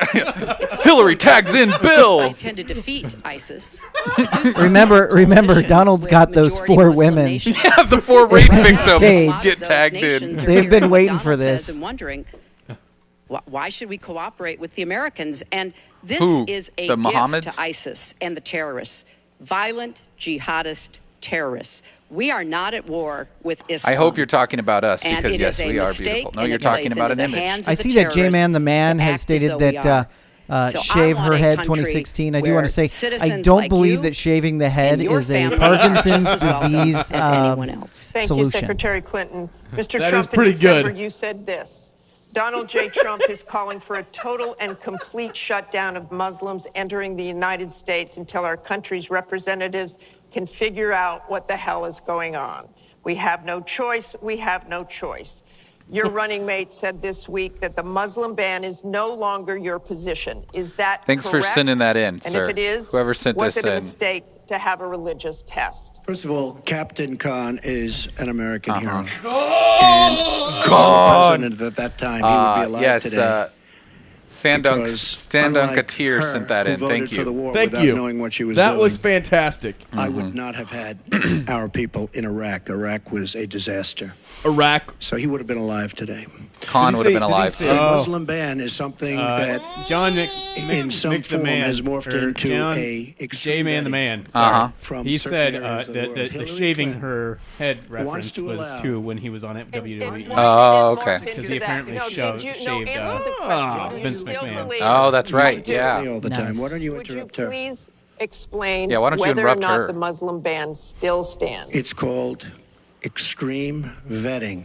It's also Hillary tags in I Bill. intend to defeat ISIS. To do so Remember, in coalition Donald's with got those majority 4 Muslim women. nations. Yeah, the 4 rape Stage. victims A lot of get those tagged in. nations are They've been hearing what waiting for Donald says this. and wondering, why should we cooperate with the Americans? And this Who? is a The gift Mohammeds? to ISIS and the terrorists, violent jihadist terrorists. We are not at war with Islam. I hope you're talking about us And because it yes, is a we are mistake, beautiful. No, and you're it plays talking about into an the image. hands I of the see that J-Man terrorists the Man to has act as stated though we that are. So I shave want her a head country 2016. I do where want to say I citizens don't like believe you that shaving the head and your is a family Parkinson's are just as welcome disease as anyone else. Thank solution. you, Secretary Clinton. Mr. That Trump, is pretty in December, good. you said this. Donald J. Trump is calling for a total and complete shutdown of Muslims entering the United States until our country's representatives can figure out what the hell is going on. We have no choice. We have no choice. Your running mate said this week that the Muslim ban is no longer your position. Is that Thanks for correct? sending that in, and sir. if it is, Whoever sent was this it a in. mistake to have a religious test? First of all, Captain Khan is an American hero. Gone. President at that time, he would be alive Yes, today. Sandunk unlike Katir her, sent that who in. voted Thank for the you. war Thank without you. knowing what she was That doing. was fantastic. I would not have had our people in Iraq. Iraq was a disaster. Iraq. So he would have been alive today. Khan Did he would have been say- did he alive say- The too. Muslim ban is something that John in some form has morphed into a extreme J-Man the vetting Man. Uh-huh. from He certain said areas of the world. the Hillary shaving Clinton her head reference to was allow- to when he was on WWE. Oh, okay. Because he apparently shaved answer the question. Vince Do you still McMahon. believe- Oh, that's right. do. Yeah. all the time. Nice. Why don't you Would you interrupt her? please explain Yeah, why don't you whether interrupt or not her? the Muslim ban still stands? It's called extreme vetting.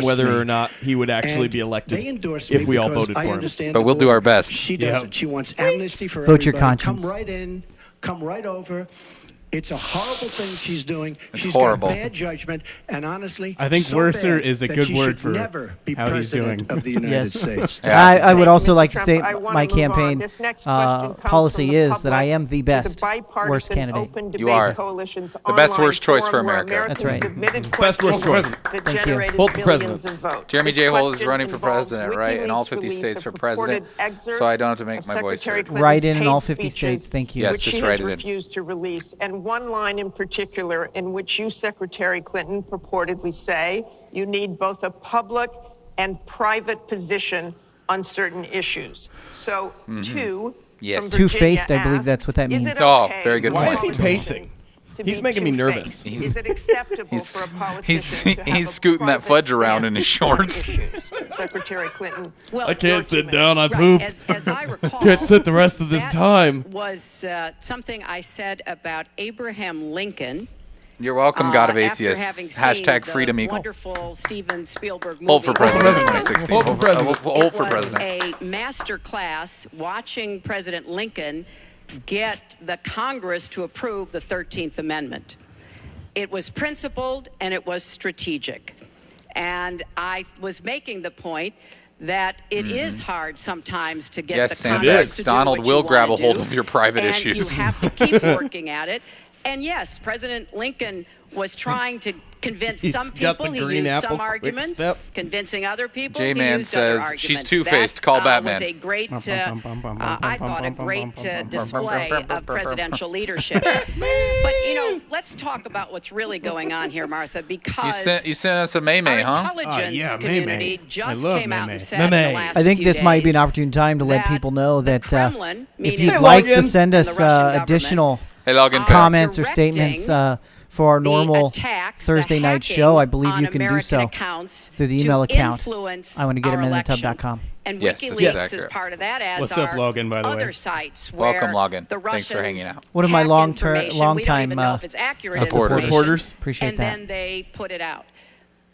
endorsed whether me. or not he would actually And be elected they endorsed if me we all because voted I for him. understand But the we'll do border. our best. She Yeah. doesn't. She wants amnesty for Vote your everybody. conscience. Come right in. Come right over. It's a horrible thing she's doing. She's horrible. got bad judgment, and honestly, I think so worser bad is a that good she word should for never be how he's president doing. of the United Yes. States. Yeah. I would also like to Trump, say I wanna my move on. campaign This next question comes policy from the is that I public am the to best bipartisan worst candidate. Open You Debate are. Coalition's The best online worst choice for forum where America. That's Americans right. submitted Best worst questions choice. that Thank you. generated Vote for millions president. of votes. Jeremy This J. Hole is question running for involves president, right? In all WikiLeaks 50 release states of for purported president. excerpts So I don't have to make of my voice Secretary heard. Clinton's Right in paid all 50 speeches, states. Thank you. Yes, which just he write has it in. refused to release, and one line in particular in which you, Secretary Clinton, purportedly say you need both a public and private position on certain issues. So, two. Yes. from Virginia Two-faced, I believe that's what that asks, means. Is it Oh, okay very good for Why point. is he politicians pacing? to He's be making me two-faced? nervous. Is it acceptable He's- for a politician he's- to have he's a scooting that private fudge around in his stance on shorts. issues? Secretary Clinton. Well, I can't your two sit down. I minutes. pooped. Right. As I recall, Can't sit the rest of this that time. was something I said about Abraham Lincoln. You're welcome, God of After Atheists. having seen Hashtag the Freedom Eagle. wonderful Steven Spielberg movie. Hold for president in 2016. Hold for president. Hold for It was president. a master class watching President Lincoln get the Congress to approve the 13th Amendment. It was principled and it was strategic. And I was making the point that it is hard sometimes to get Yes, the Congress Sandbags. to do Donald what will you grab wanna a hold do, of your private and issues. you have to keep working at it. And yes, President Lincoln was trying to convince He's some got the people. He green used apple some quick arguments, step. convincing other people. J-Man he used other says she's arguments. two-faced. Call that, Batman. Was a great, I thought, a great display of presidential leadership. But you know, let's talk about what's really going on here, Martha, because You sent us a May-May, our huh? intelligence yeah, community May-May. just I love came out May-May. and said in the May-May. last I think few this might be an days opportune time to let that people know the that Kremlin, if meaning you'd Hey, like log to in. send us and the Russian government, additional Hey, login. comments or directing statements for our normal attacks, Thursday the night show, I believe hacking you can on do American so accounts through the to email account. influence I want to get a our minute at election. tub.com. And Yes, this is WikiLeaks is accurate. part of that, as What's are up, Logan, by the way? other sites where Welcome, Logan. the Thanks for Russians hanging out. One of my hack long-time information. We don't even know if it's accurate supporters. information. Supporters. Appreciate and that. then they put it out.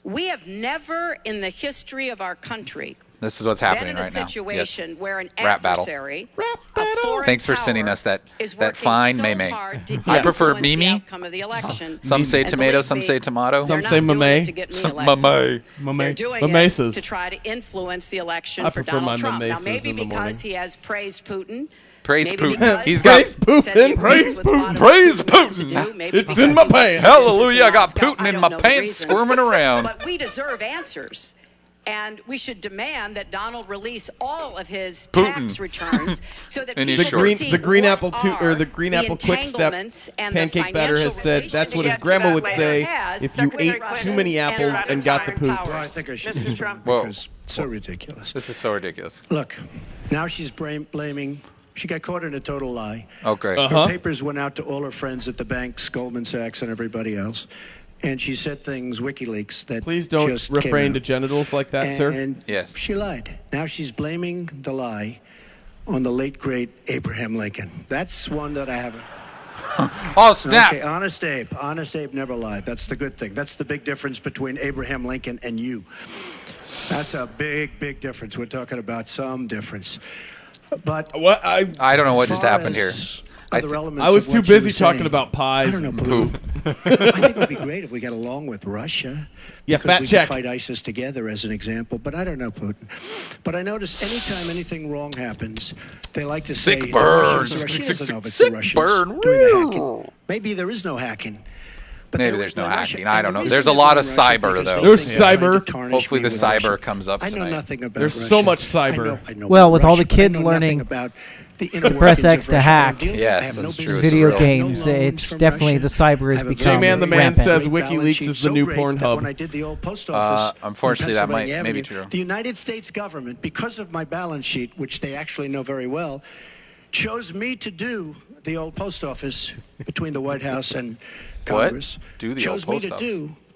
We have never in the history of our country This is what's been happening in a right now. situation where an Rap battle. adversary, Rap a battle. foreign Thanks for power, sending us that is working fine so May-May. hard to I prefer influence the Mimi. outcome of the election. Some say And tomato, believe some me, say tomato. they're Some not say doing mamey. it to get me Some elected. mamey. They're doing Mamesas. it to try to influence the election I for prefer Donald my Trump. Now, mamesas maybe in the morning. because he has praised Putin. Praise maybe Putin. because He's got Praise he said he Putin. agrees Praise with a lot of Praise what wants to Putin. do. Maybe It's because in my he wants pants. to Hallelujah, I got Moscow. Putin in don't my know the pants reasons. squirming around. But we deserve answers. And we should demand that Donald release all of his Putin. tax returns so that In his people shorts. can see The green what apple are the green the apple quick step entanglements and the pancake batter has financial said that's what his relationships grandma would that say has if you Secretary ate Clinton too many and apples her and got the retiring poops. Well, I think I should Mr. just Trump. Whoa. because it's so ridiculous. This is so ridiculous. Look, now she's blaming. She got caught in a total lie. Okay. Her papers went out to all her friends at the banks, Goldman Sachs, and everybody else. And she said things, WikiLeaks, that Please don't just refrain came to out. genitals like that, sir. And Yes. she lied. Now she's blaming the lie on the late, great Abraham Lincoln. That's one that I haven't. Oh, snap. Okay, Honest Abe. Honest Abe never lied. That's the good thing. That's the big difference between Abraham Lincoln and you. That's a big, big difference. We're talking about some difference. But What I don't know what just far happened here. as I other th- elements I was of too what she busy was talking saying, about pies I don't know, and Putin. I think it would be great if we got along with Russia. Yeah, because fat we check. could fight ISIS together as an example. But I don't know, Putin. But I notice anytime anything wrong happens, they like to Sick say burn. the Russians. She doesn't know if it's Sick the Russians burn. doing the hacking. Maybe there is no hacking. But Maybe there there's is no Russia. hacking. I And don't the know. reason There's a they're lot doing of Russia cyber, because though. they There's think they're trying to cyber. tarnish Hopefully me the with cyber Russia. comes up I know tonight. nothing about There's Russia. so much cyber. I know Well, about with all the Russia, but I kids know learning nothing about the inner Press workings of X to Russia. hack. I don't deal- I Yes, have no that's true. business This is video real. games, No loans it's from definitely Russia. the cyber I has have a become J-Man, the man rampant. says great WikiLeaks balance sheet, is the so new great that Pornhub. When I did the old post office, unfortunately, on that might- Pennsylvania may be Avenue, true. The United States government, because of my balance sheet, which they actually know very well, chose me to do the old post office between the White House and Congress. Do the chose old me post to do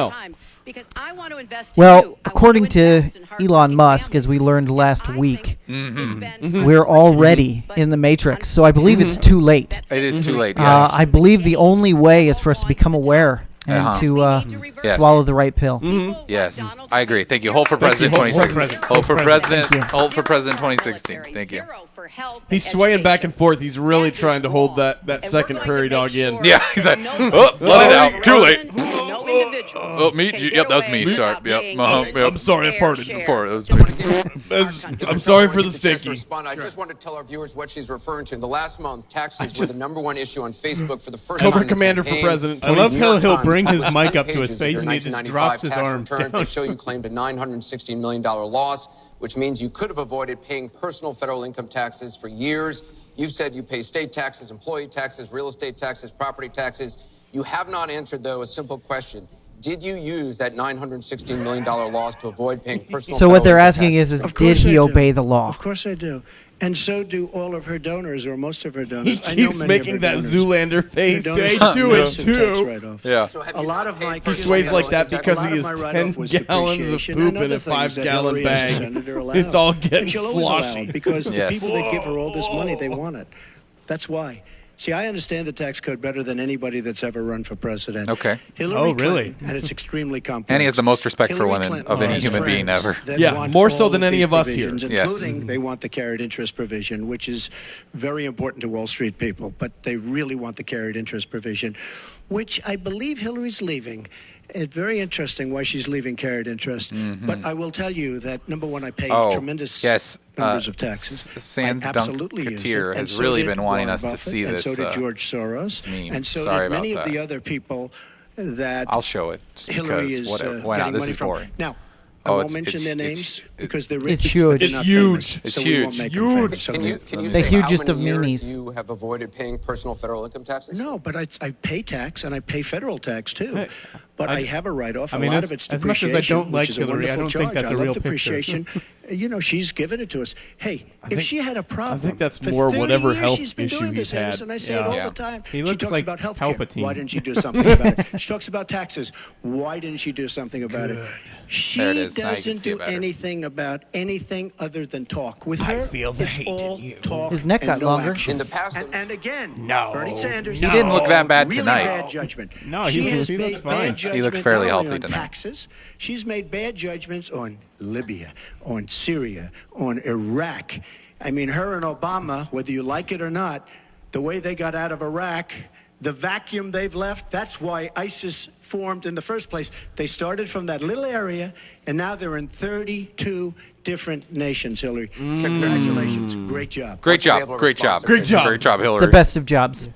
No. times Because I want to invest in Well, you. I according want to invest in hardworking Elon Musk, as we families. learned last I week, think it's been we're unfortunate, already but in the Matrix. So I believe it's too late. It is too late. Yes. I believe the only way is for us to become aware and to Yes. swallow the right pill. Yes, I agree. Thank you. Hold for President Hold for 2016. President. Hold for President. Thank you. Hold for President 2016. Thank you. He's swaying back and forth. He's really trying to hold that second prairie dog in. Yeah, he's like, oh, let it out. Too late. No individual Oh, me? can Yep, get that was me. away Sorry. without Yep. being Uh-huh. given Yep. I'm sorry, I fair farted share. before. It was I'm sorry for the Get a chance to stinky. respond. I just want to tell our viewers what she's referring to. In the last month, taxes were the number 1 issue on Facebook for the first Cobra time. in the Commander for campaign. President. I love New how York he'll Times bring his published mic front up to his pages of face your and he just 1995 drops his tax arms returns down. that show you claimed a $916 million loss, which means you could have avoided paying personal federal income taxes for years. You've said you pay state taxes, employee taxes, real estate taxes, property taxes. You have not answered, though, a simple question. Did you use that $916 million loss to avoid paying personal So what federal they're income asking taxes? is Of did course he I do. obey the law? Of course I do. And so do all of her donors, or most of her donors. He I know keeps many making of her that donors. Zoolander Their face. donors Say took do it massive tax too. write-offs. Yeah. So have A you lot not of paid my He personal sways federal like that income because A lot he of has my 10 write-off was gallons of depreciation poop and in other a 5 things that gallon Hillary as a bag. senator allowed. It's all getting And she'll always allow sloshy. it because the Yes. people that give her all this money, they want it. That's why. See, I understand the tax code better than anybody that's ever run for president. Okay. Hillary Oh, really? Clinton, and it's extremely complex. And he has the most respect for Hillary women Clinton of any has human being friends ever. that Yeah, want more so all than any these of us here. provisions, Yes. including they want the carried interest provision, which is very important to Wall Street people, but they really want the carried interest provision, which I believe Hillary's leaving. It's very interesting why she's leaving carried interest. But I will tell you that, number one, I pay tremendous yes. numbers of taxes. Sands I absolutely used it. Dunkateer And has so really did been wanting Warren us to Buffett, see and this. so did George Soros. meme. And so Sorry did many about of the that. other people that I'll show it just Hillary because. is Whatever. Why not? getting This money is from. boring. Now, I Oh, won't it's- mention their it's- names because they're rich. It's huge. but they're It's not huge. famous, It's so we huge. won't make them famous. So Can you let me- say hugest how of many memes. years you have avoided paying personal federal income taxes? No, but I pay tax and I pay federal tax too. Hey, But I- I have a write-off. I A mean, lot as- of it's as much as I depreciation, don't like which is a Hillary, I wonderful don't charge. think that's I a love real picture. depreciation. She's given it to us. Hey, if think- she had a problem, think that's for more 30 whatever years health she's been issue doing he's this, Amos, had. and I say Yeah. it all Yeah. the time. He She looks talks like about health care. Palpatine. Why didn't she do something about it? She talks about taxes. Why didn't she do something about it? There it She is. Now you can doesn't see it do better. anything about anything other than talk. With her, feel the it's hate all in you. talk. His neck and got no longer. action. In the past, And again, No. Bernie Sanders. He didn't look that bad really tonight. Bad judgment. No, she he has looked made fine. bad judgment He looked fairly not only healthy on tonight. taxes. She's made bad judgments on Libya, on Syria, on Iraq. I mean, her and Obama, whether you like it or not, the way they got out of Iraq, the vacuum they've left, that's why ISIS formed in the first place. They started from that little area, and now they're in 32 different nations, Hillary. So congratulations. Great job. Great What's the job. able Great job. response? Great job. Great job, The Hillary. best of jobs.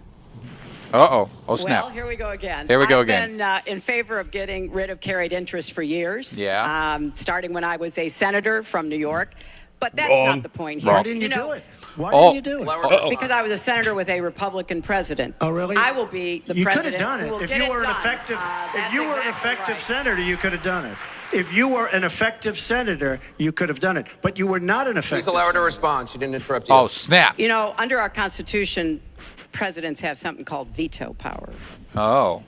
Uh-oh. Oh, snap. Well, here we go again. Here we go I've again. been in favor of getting rid of carried interest for years. Yeah. Starting when I was a senator from New York. But that's Wrong. not the point here. Why didn't you know, do it? Why Oh. didn't you do it? Allow her to respond. Because I was a senator with a Republican president. Oh, really? I will be the You could president. have done who it will if get you it were an done. effective. If That's you were an exactly effective right. senator, you could have done it. If you were an effective senator, you could have done it. But you were not an effective. Please allow her to senator. respond. She didn't interrupt you. Oh, snap. You know, under our Constitution, presidents have something called veto power. Oh.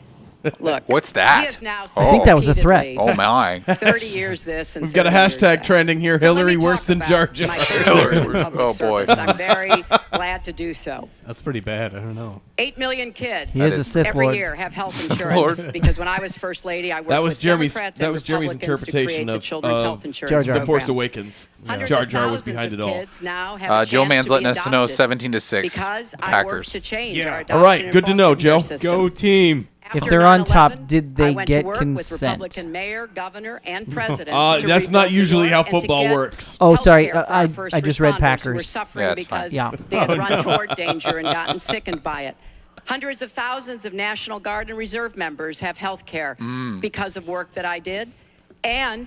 Look, What's that? He has now I think that was a threat. repeatedly, Oh, my. 30 years this and We've got a 30 years hashtag that. trending here. So let Hillary me worse talk than about Jar Jar. my 30 years in public Oh, boy. service. I'm very glad to do so. That's pretty bad. I don't know. 8 million kids He is a Sith every Lord. year have health insurance because when I was first lady, I worked That was with Jeremy's. Democrats That and was Jeremy's Republicans to interpretation create the of children's health Jar insurance Jar. The program. Force Awakens. Hundreds Jar of Jar was thousands behind of it all. kids now have a Joe chance Mann's to letting be us know adopted 17-6 because I worked Packers. to change Yeah. our All adoption right, and good to know, foster care Joe. system. Go team. If After they're on top, 9/11, did I they went get to work consent? with Republican mayor, governor, and president. to That's not rebuild usually New how York and to football get works. Oh, sorry, healthcare for our I first just read responders who were Packers. suffering Yeah, it's fine. because Yeah. they had Oh, run no. toward danger and gotten sickened by it. Hundreds of thousands of National Guard and Reserve members have health care because of work that I did. And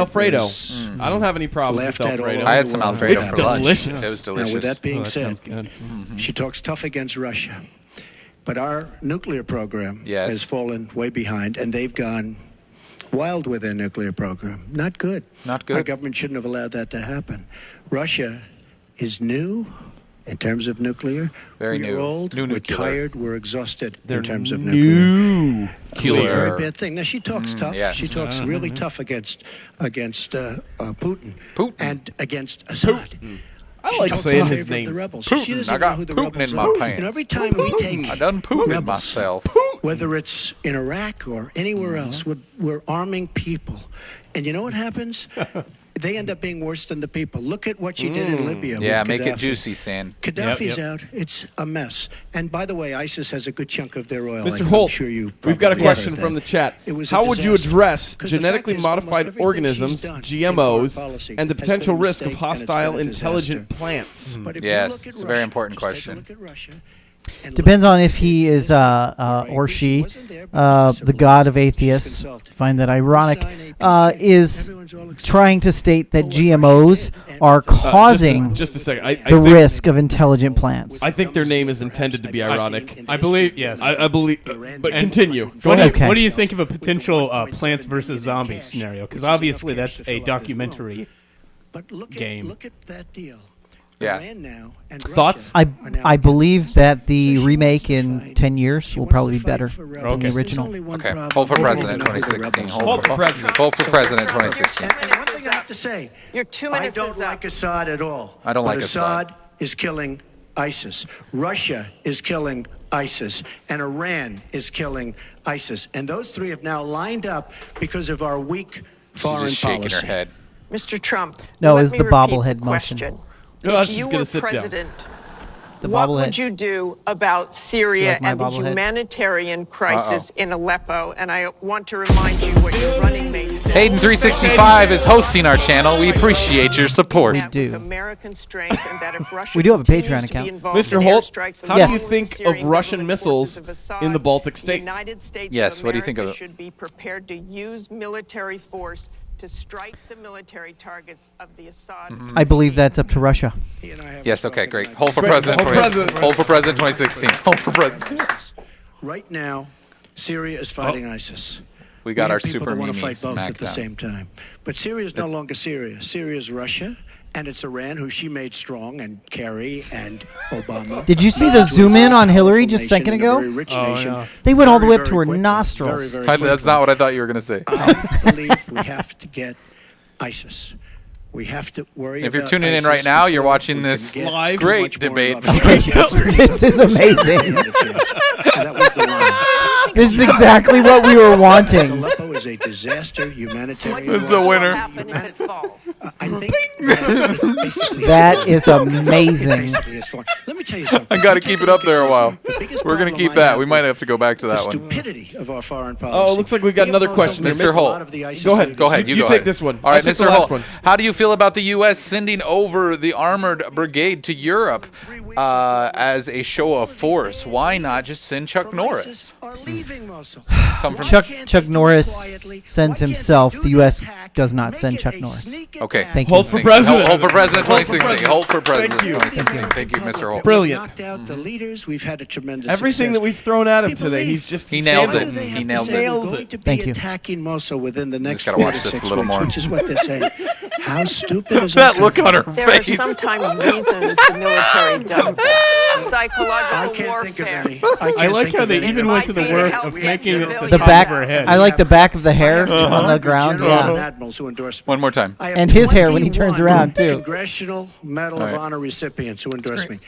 Alfredo. was I don't have any problems with laughed at all Alfredo. over I had the some world. Alfredo It's for lunch. delicious. It was delicious. Now, with that being Oh, that said, sounds good. she talks tough against Russia, but our nuclear program Yes. has fallen way behind, and they've gone wild with their nuclear program. Not good. Not good. Our government shouldn't have allowed that to happen. Russia is new in terms of nuclear. Very we're new. old, New we're nuclear. tired, we're exhausted They're in terms of new. nuclear. Very bad thing. Now, she talks tough. yes. She talks really tough against Putin and against Assad. I like She talks saying in his favor of name. the rebels. Putin. She doesn't I got know who the Putin rebels in my are. pants. And every time we take I done Putin rebels, myself. whether it's in Iraq or anywhere else, we're arming people. And you know what happens? They end up being worse than the people. Look at what you did in Libya. Yeah, with make it Gaddafi. juicy, San. Gaddafi's out. It's a mess. And by the way, ISIS has a good chunk of their oil. Mr. I'm Holt, sure you we've got a probably question heard from that. the chat. It was a How would you disaster. address 'Cause the genetically fact is, almost modified everything organisms, she's done in GMOs, foreign policy and the has been potential a risk of mistake, and it's hostile been a intelligent disaster. plants? But if you Yes, look at it's a very Russia, important just take a question. look at Russia and Depends look on at if he is or she, the god of atheists, find that ironic, is trying to state that GMOs are causing just a second. I the think- risk of intelligent plants. I think their name is intended to be ironic. I believe, yes. I believe, but continue. Go What do, ahead. you, what do you think of a potential Plants vs. Zombies scenario? Because obviously that's a documentary But game. Look at that deal. Yeah. Iran now and Thoughts? Russia are now I believe that the position remake in justified. 10 years She will wants probably to be fight better for than rebels. the There's original. only one Okay. problem. Hold for We don't president know who the 2016. rebels Hold for are. president. Hold for president 2016. And one thing I have to say, Your 2 I minutes don't is like up. Assad at all. I don't but like Assad is killing ISIS. Russia is killing ISIS. And Iran is killing ISIS. And those three have now lined up because of our weak She's foreign just shaking policy. her head. Mr. Trump. No, let it's me the repeat bobblehead the motion. question. No, I was If just you gonna were sit down. president, The what bobblehead. would you do about Syria like my and the bobblehead? humanitarian crisis in Aleppo? And I want to remind you what your running mate said. Hayden 365 is hosting our channel. We appreciate your support. We That do. with American strength, and that if Russia We do have a continues Patreon to be account. involved Mr. in Holt, airstrikes and how do Yes. you the think Syrian of Russian government missiles forces of Assad, in the Baltic the states? United States Yes, of what do you think of America it? should be prepared to use military force to strike the military targets of the Assad. I believe that's up to Russia. He and I have Yes, a okay, talk great. tonight. Hold for Great. president. Hold president. Hold for president 2016. Hold for president. Right now, Syria is fighting ISIS. We got our have people super that want Mimi to fight both at the smackdown. same time. But Syria is no longer Syria. Syria is Russia, and it's Iran, who she made strong, and Kerry and Obama. Did you see the zoom in on Hillary just a second ago? Very rich nation. yeah. They went all the way up Very, to her very quickly. nostrils. Very, very That's quickly. not what I thought you were going to say. I believe we have to get ISIS. We have to worry If you're about tuning in ISIS right now, you're before watching we this can get live too great much more debate involved. between This is amazing. And that was the line. This is exactly what we were wanting. Aleppo is a disaster, humanitarian. This is the What will winner. happen if it falls? I think that basically That is amazing. basically is fine. Let me tell you something. I got to You take keep it look up there a at while. this. The biggest We're going to problem keep I that. have We with might have to go back to the that one. stupidity of our foreign policy. Oh, it looks like we got We another have question also here. Mr. missed a Holt. lot of the ISIS Go ahead. leaders. Go ahead. You go take ahead. this one. All right, That's just Mr. the last Holt. one. How do you feel about the U.S. sending over the armored brigade to Europe as a show of force? Why not just send Chuck From Norris? ISIS are leaving Mosul. Come from Chuck Norris sends himself. The U.S. does not send Chuck Norris. Okay. Thank Hold you. for president. Hold for president Hold for 2016. Hold for president Thank you. 2016. Thank you, Mr. Holt. Brilliant. Knocked out the leaders. We've had a tremendous Everything success. that we've thrown at him People today, leave. he's just He nails Why it. do they He have to nails say it. we're going to be Thank you. attacking Mosul within the next gotta 4 watch to this 6 a little weeks, more. which is what they're saying. How stupid is That look on her There are face. sometimes reasons the military does that. I Psychological can't think of warfare. any. I like how they any. even It went to might the be to work help of get making it the civilians The top back. of her head. I like the back of the hair on the ground. Generals and Yeah. admirals who endorse me. One more time. I have And his hair when he 21 turns around, too. Congressional Medal All of right. Honor recipients who endorse me.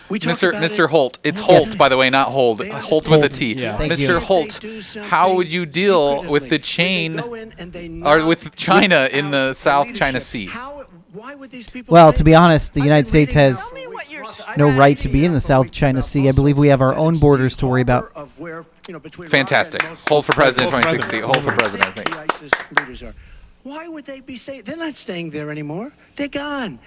We talk Mr. about Mr. it. Holt. It's Yes. Holt, by the way, not Hold. They Holt with a understand. T. Yeah. Thank Mr. you. Holt, They do something how would you deal with the secretively. chain, They go in and they or knock with China out in the the South China leadership. Sea? Why would these people Well, say to be that? honest, the I've United been States reading has now for weeks. no right to be in the South China Sea. I believe we have our own borders to worry about. Of where, between Fantastic. Raqqa and Mosul, Hold for president Hold for 2016. Hold for president, I think. the ISIS leaders are. Why would they be saying? They're not staying there anymore. They're gone.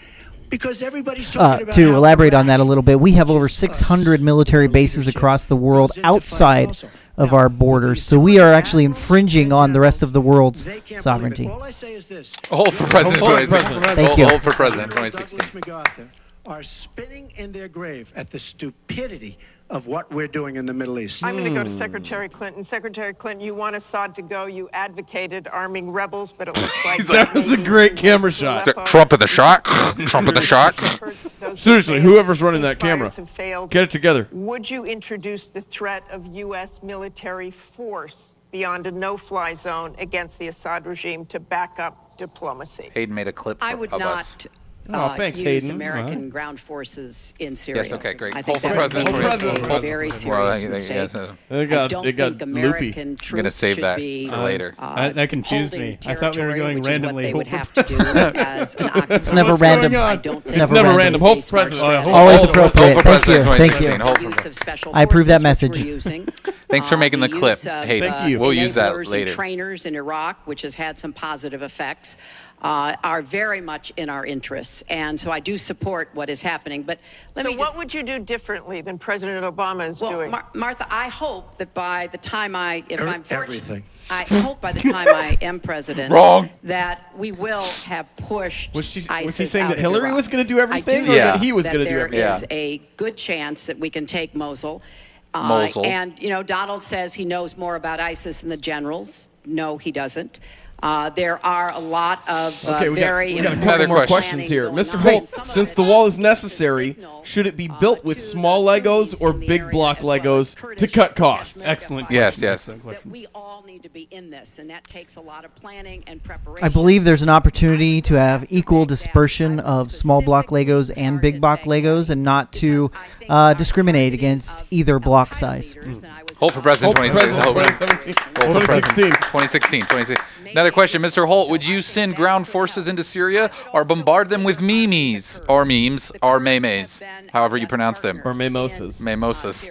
Because everybody's talking about To how elaborate on that a Iraq little bit, we have over is 600 us. military Our bases leadership across the world goes in to fight outside Mosul. of Now, our with borders. these So we two are actually admirals infringing on the rest of the world's they can't believe it. sovereignty. All I say is this. Hold for president Hold for 2016. president. Thank you. Hold for president Douglas 2016. MacArthur are spinning in their grave at the stupidity of what we're doing in the Middle East. I'm going to go to Secretary Clinton. Secretary Clinton, you want Assad to go. You advocated arming rebels, but it looks like that was a great camera shot. Trump in the shot. Trump in the shot. Seriously, whoever's running that camera, get it together. Would you introduce the threat of U.S. military force beyond a no-fly zone against the Assad regime to back up diplomacy? Hayden made a clip I would of not us. Thanks, use Hayden. American ground forces in Syria. Yes, okay, great. I think Hold for that would be president. a very serious mistake. It got I don't loopy. think American I'm troops gonna save should that be, for later. That confused me. I thought we were going randomly. They would have to do as an occupation. It's never random. I don't It's think never Never random. random. Hold for president. Always appropriate. Hold for Thank you. president Thank you. 2016. Hold for Use president. of special I approve that forces, which message. we're using. Thanks for making the clip, use of, Hayden. Thank you. We'll use that enablers and later. trainers in Iraq, which has had some positive effects, are very much in our interests. And so I do support what is happening. But let So me what just, would you do differently than President Obama is well, doing? Martha, I hope that by the time if I'm fortunate, Everything. I hope by the time I am president, Wrong. that we will have pushed Was he ISIS saying out that of Hillary Iraq. was going to do everything, I do or Yeah. that he was that going to do there everything? is a good chance that we can take Mosul. Mosul. And, Donald says he knows more about ISIS than the generals. No, he doesn't. There are a lot of Okay, we very got a important couple more Another questions planning here. going Mr. on. Holt, Some of since it the wall is is a necessary, signal, should it be built with to small the Legos Sunnis or in the big area, block as well as Legos Kurdish to cut and costs? Muslim Excellent. Yes, question. yes. Excellent that question. we all need to be in this, and that takes a lot of planning and preparation. I believe there's an opportunity to have equal dispersion of small block Legos and big block Legos, and not to discriminate against either block size. Hold for president Hold for 2016. president 2017. Hold for president 2016. 2016. Another question, Mr. Holt. Would you send ground forces into Syria or bombard them with memes or memes, however you pronounce them? Or mimosas. Mimosas.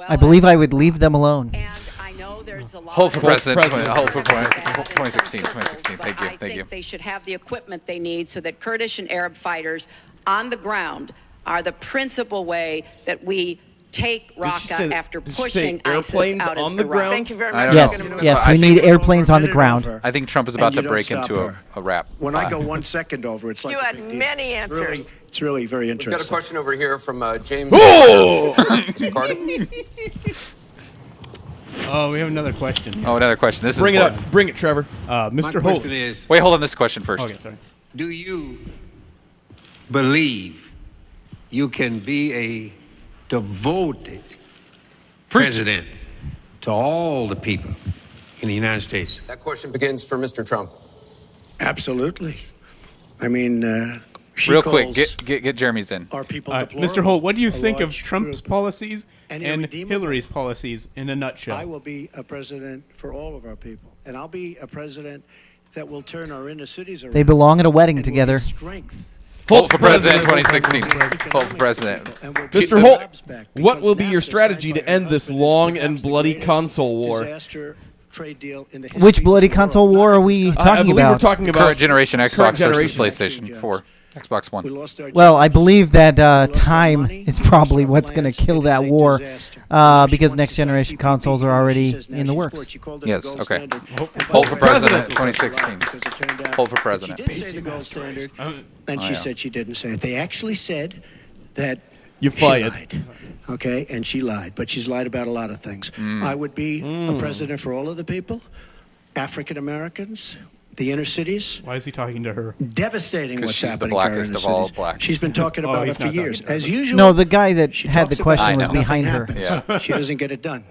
I believe I would leave them alone. And I know there's a lot Hold for of president. president. Hold for that 2016. is 2016. Thank you. I Thank you. think they should have the equipment they need so that Kurdish and Arab fighters on the ground are the principal way that we take Raqqa after did she pushing say ISIS airplanes out of on the Iraq. ground? Thank you very I much. don't Yes, know. yes, I we think- need airplanes on the Put it ground. over, I think Trump is about and to you break don't into stop a rap. When I go 1 second over, it's like You a had big deal. many It's really, answers. it's really very We've got a interesting. question over here from James. Oh! Mr. Carter. Oh, we have another question. Oh, another question. This Bring is it important. up. Bring it, Trevor. Mr. My Holt. question is, Wait, hold on. This question first. Okay, sorry. do you believe you can be a devoted president to all the people in the United States? That question begins for Mr. Trump. Absolutely. I mean, she Real quick, calls get Jeremy's in. our people Mr. deplorable, Holt, what do you a think of large Trump's group. policies and and irredeemable. Hillary's policies in a nutshell? I will be a president for all of our people, and I'll be a president that will turn our inner cities around. They belong at a wedding and will together. give strength. Hold for president 2016. Hold for president. And we'll keep Mr. the Holt, jobs back, what because will be your NAFTA, strategy signed to by her end this husband, is long perhaps and the bloody greatest console war? disaster trade deal in the Which history bloody of the console world. war Not are we just I talking believe we're about? talking about Current generation Xbox current versus generation. PlayStation 4. Xbox We One. lost our Well, I jobs. believe that We lost our time money, is we lost probably our what's going to plans. kill It that is a war, disaster. Now she because wants next to sign generation PPP, consoles are even though she already says now in the she's works. for it. She called it Yes, the gold okay. standard. And Hold for by the way, president because it 2016. turned out Hold for that president. She did say the gold standard, and she yeah. said she didn't say it. They actually said that You she fired. lied. Okay, and she lied, but she's lied about a lot of things. I would be a president for all of the people, African Americans, the inner cities. Why is he talking to her? Devastating 'Cause what's she's the happening to our blackest inner of all cities. black. She's been talking Oh, about it he's for not years. talking to her. As usual. No, the guy that she had talks the about question it, was nothing behind her. happens. Yeah. She doesn't get it done.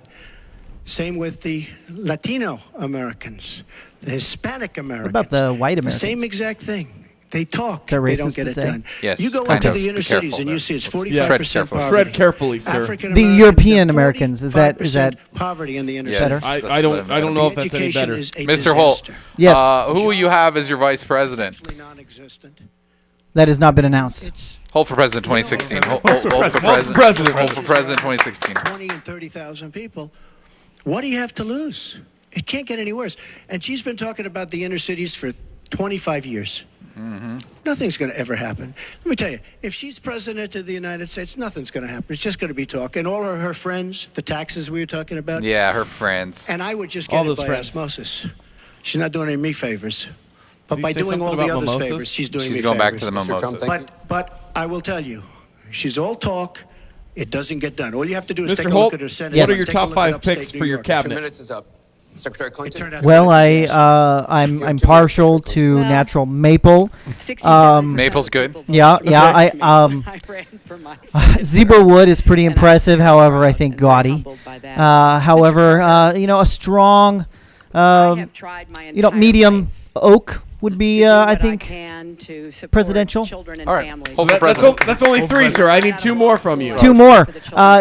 Same with the Latino Americans, the Hispanic Americans. about the white The Americans? same exact thing. They talk, that they don't racist get to it say? done. Yes, You go kind into of. the inner Be cities careful and there. you see it's Tread 45% carefully. poverty. Tread carefully, sir. African The Americans European have Americans, is that 45% poverty in the inner Yes. cities. Better? I don't know if that's any Education better. is a Mr. Holt, disaster. Yes. who will you have as your vice president? Non-existent. That has not been announced. It's Hold for president 2016. Hold for Hold for president. president. Hold for president 2016. 20 and 30,000 people. What do you have to lose? It can't get any worse. And she's been talking about the inner cities for 25 years. Nothing's going to ever happen. Let me tell you, if she's president of the United States, nothing's going to happen. It's just going to be talk. And all of her friends, the taxes we were talking about. Yeah, her friends. And I would just All get it those by friends. osmosis. She's not doing any me favors. But Did he by say doing something all the about others mimosas? favors, she's doing She's me going back favors. to the Mr. Trump, mimosas. thank you. But I will tell you, she's all talk, It doesn't get done. All you have to do is Mr. take a Holt, look at her Senate. what are and your take a top look at 5 upstate picks New for your York. 2 cabinet? minutes is up. Secretary Clinton. Well, I'm partial to natural maple. Maple's good. Yeah. Zebra wood is pretty impressive. However, I think gaudy. However, a strong, medium oak would be, I think, presidential. All right. That's only 3, sir. I need 2 more from you. 2 more.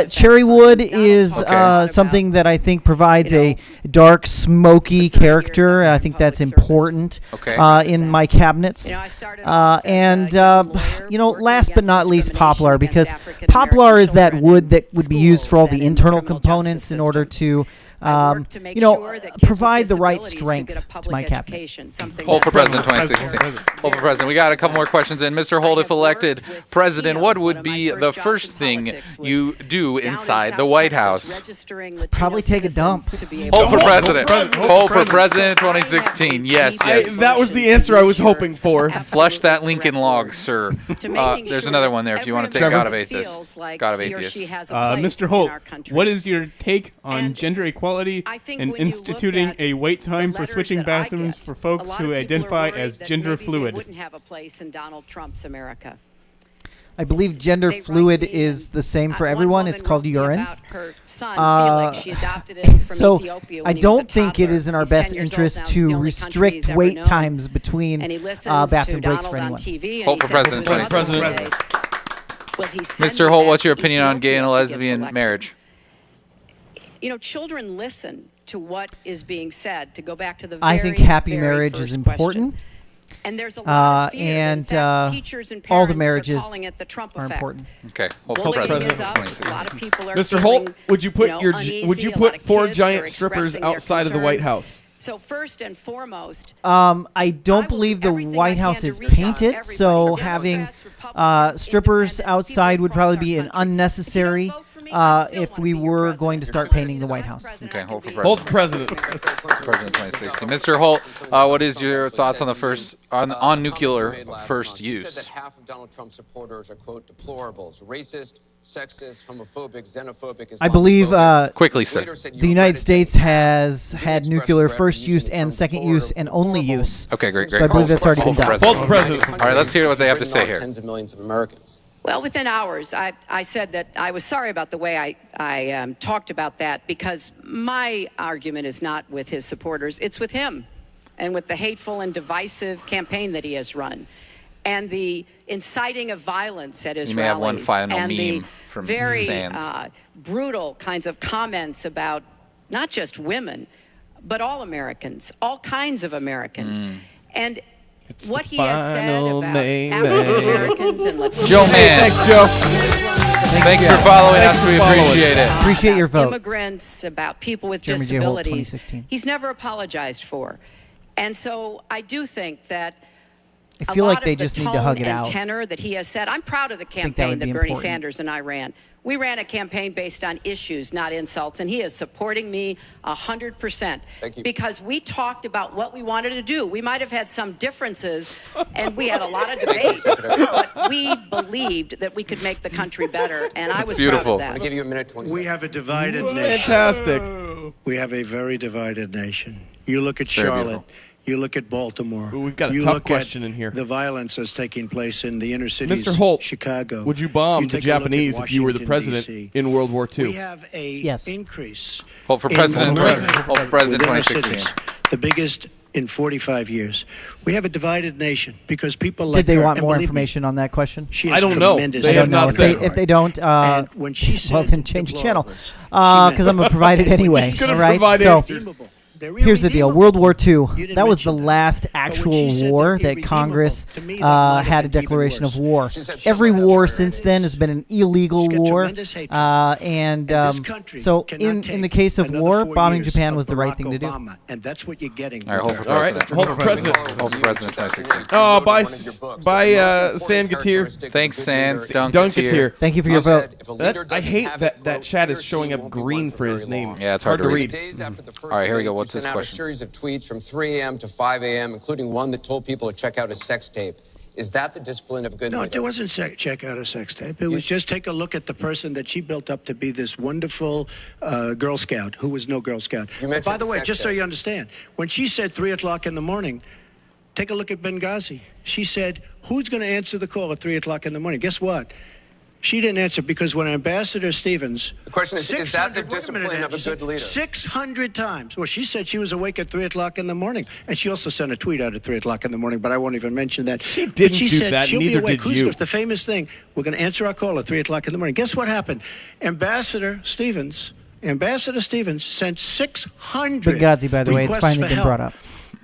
Cherry wood is something that I think provides a dark, smoky character. I think that's important in my cabinets. And last but not least, poplar, because poplar is that wood that would be used for all the internal components in order to provide the right strength to my cabinet. Holt for President 2016. Holt for President. We got a couple more questions in. Mr. Holt, if elected president, what would be the first thing you do inside the White House? Probably take a dump. Holt for President. Holt for President 2016. Yes. That was the answer I was hoping for. Flush that Lincoln log, sir. There's another one there if you want to take God of Atheists. God of Atheists. Mr. Holt, what is your take on gender equality and instituting a wait time for switching bathrooms for folks who identify as gender fluid? Wouldn't have a place in Donald Trump's America. I believe gender fluid is the same for everyone. It's called urine. So I don't think it is in our best interest to restrict wait times between bathroom breaks for anyone. Holt for President 2016. Mr. Holt, what's your opinion on gay and lesbian marriage? Children listen to what is being said. To go back to the I think happy marriage is important. And there's a lot of fear. And teachers and all the parents marriages are calling it the Trump are effect. important. Okay. Holt for Bullying President is up. 2016. A lot of people are Mr. feeling, Holt, would you put uneasy. would you A lot put of 4 kids giant are strippers expressing their outside of the White concerns. House? So first and foremost, I don't believe the White House is painted, so having strippers outside would probably be an unnecessary if we were going to start painting the White House. Okay, Holt for President. Holt for President. President 2016. Mr. Holt, what is your thoughts on the on nuclear first use? That half of Donald Trump's supporters are, quote, deplorables, racist, sexist, homophobic, xenophobic. I believe quickly, sir. The United States has had nuclear first use and second use and only use. Okay, great. So I believe that's already been done. Holt for President. All right, let's hear what they have to say here. Tens of millions of Americans. well, within hours, I said that I was sorry about the way I talked about that, because my argument is not with his supporters, it's with him and with the hateful and divisive campaign that he has run, and the inciting of violence at his you may have one rallies, final and the meme from very Sands. brutal kinds of comments about not just women, but all Americans, all kinds of Americans. And what he has said about African Americans and Latinos. Joe Mann. Thanks, Joe. Thanks for following us. We appreciate it. Appreciate your vote. Immigrants, about people with Jeremy J. Holt, disabilities. 2016. He's never apologized for. And so I do think that I feel a like lot they of the just need to tone hug it and out. tenor that he has said. I'm proud of the think that campaign would that be Bernie important. Sanders and I ran. We ran a campaign based on issues, not insults, and he is supporting me 100%. Thank you. Because we talked about what we wanted to do. We might have had some differences, and we had a lot of debates, but we believed that we could make the country better, and I was beautiful. proud I'll of that. give you a minute. 20 We have a divided nation. Fantastic. We have a very divided nation. You look at Very Charlotte. beautiful. You look at Baltimore. Ooh, we've got a you tough look question at in here. The violence that's taking place in the inner cities. Mr. Holt, Chicago. would you bomb You the take a look at Japanese if you were the Washington, president D.C. in World War II? We have a Yes. increase. Holt for in President. murder Holt for President within our 2016. cities, the biggest in 45 years. We have a divided nation because people like Did they her, want and more believe me, information on that question? she I has don't know. tremendous They have not if said. they don't, And when she well, said then change the channel. deplorables, she Because I'm going to provide it anyway. She's gonna all right? provide So answers. They're here's the deal. World War II, didn't that was the mention that. last But when actual she said war they're that Congress irredeemable, to me, that might have had a been even declaration worse. of war. She said Every something war else. since then has been an illegal She's got war. tremendous hatred. And this country so cannot in take the case of another war, 4 bombing years Japan of was the right Barack thing to do. Obama, and that's what you're getting. All right, Holt for All right, President. Holt for President. Holt for President 2016. Oh, by San Gatir. Thanks, Sans. Dunketeer. Thank you for your vote. I hate that chat is showing up green for his name. Yeah, it's hard to read. Days after the first All right, here we debate, go. What's we this sent out question? a series of tweets from 3 a.m. to 5 a.m., including one that told people to check out his sex tape. Is that the discipline of a good leader? No, it wasn't check out a sex tape. It was just take a look at the person that she built up to be this wonderful Girl Scout who was no Girl Scout. By the way, just so you understand, when she said 3 o'clock in the morning, take a look at Benghazi. She said, who's going to answer the call at 3 o'clock in the morning? Guess what? She didn't answer because when Ambassador Stevens... The question is that the discipline of a good leader? 600 times. Well, she said she was awake at 3 o'clock in the morning. And she also sent a tweet out at 3 o'clock in the morning, but I won't even mention that. She didn't do that, she'll neither be awake. did you. It's the famous thing. We're going to answer our call at 3 o'clock in the morning. Guess what happened? Ambassador Stevens sent 600 Benghazi, by the way, it's finally been brought up.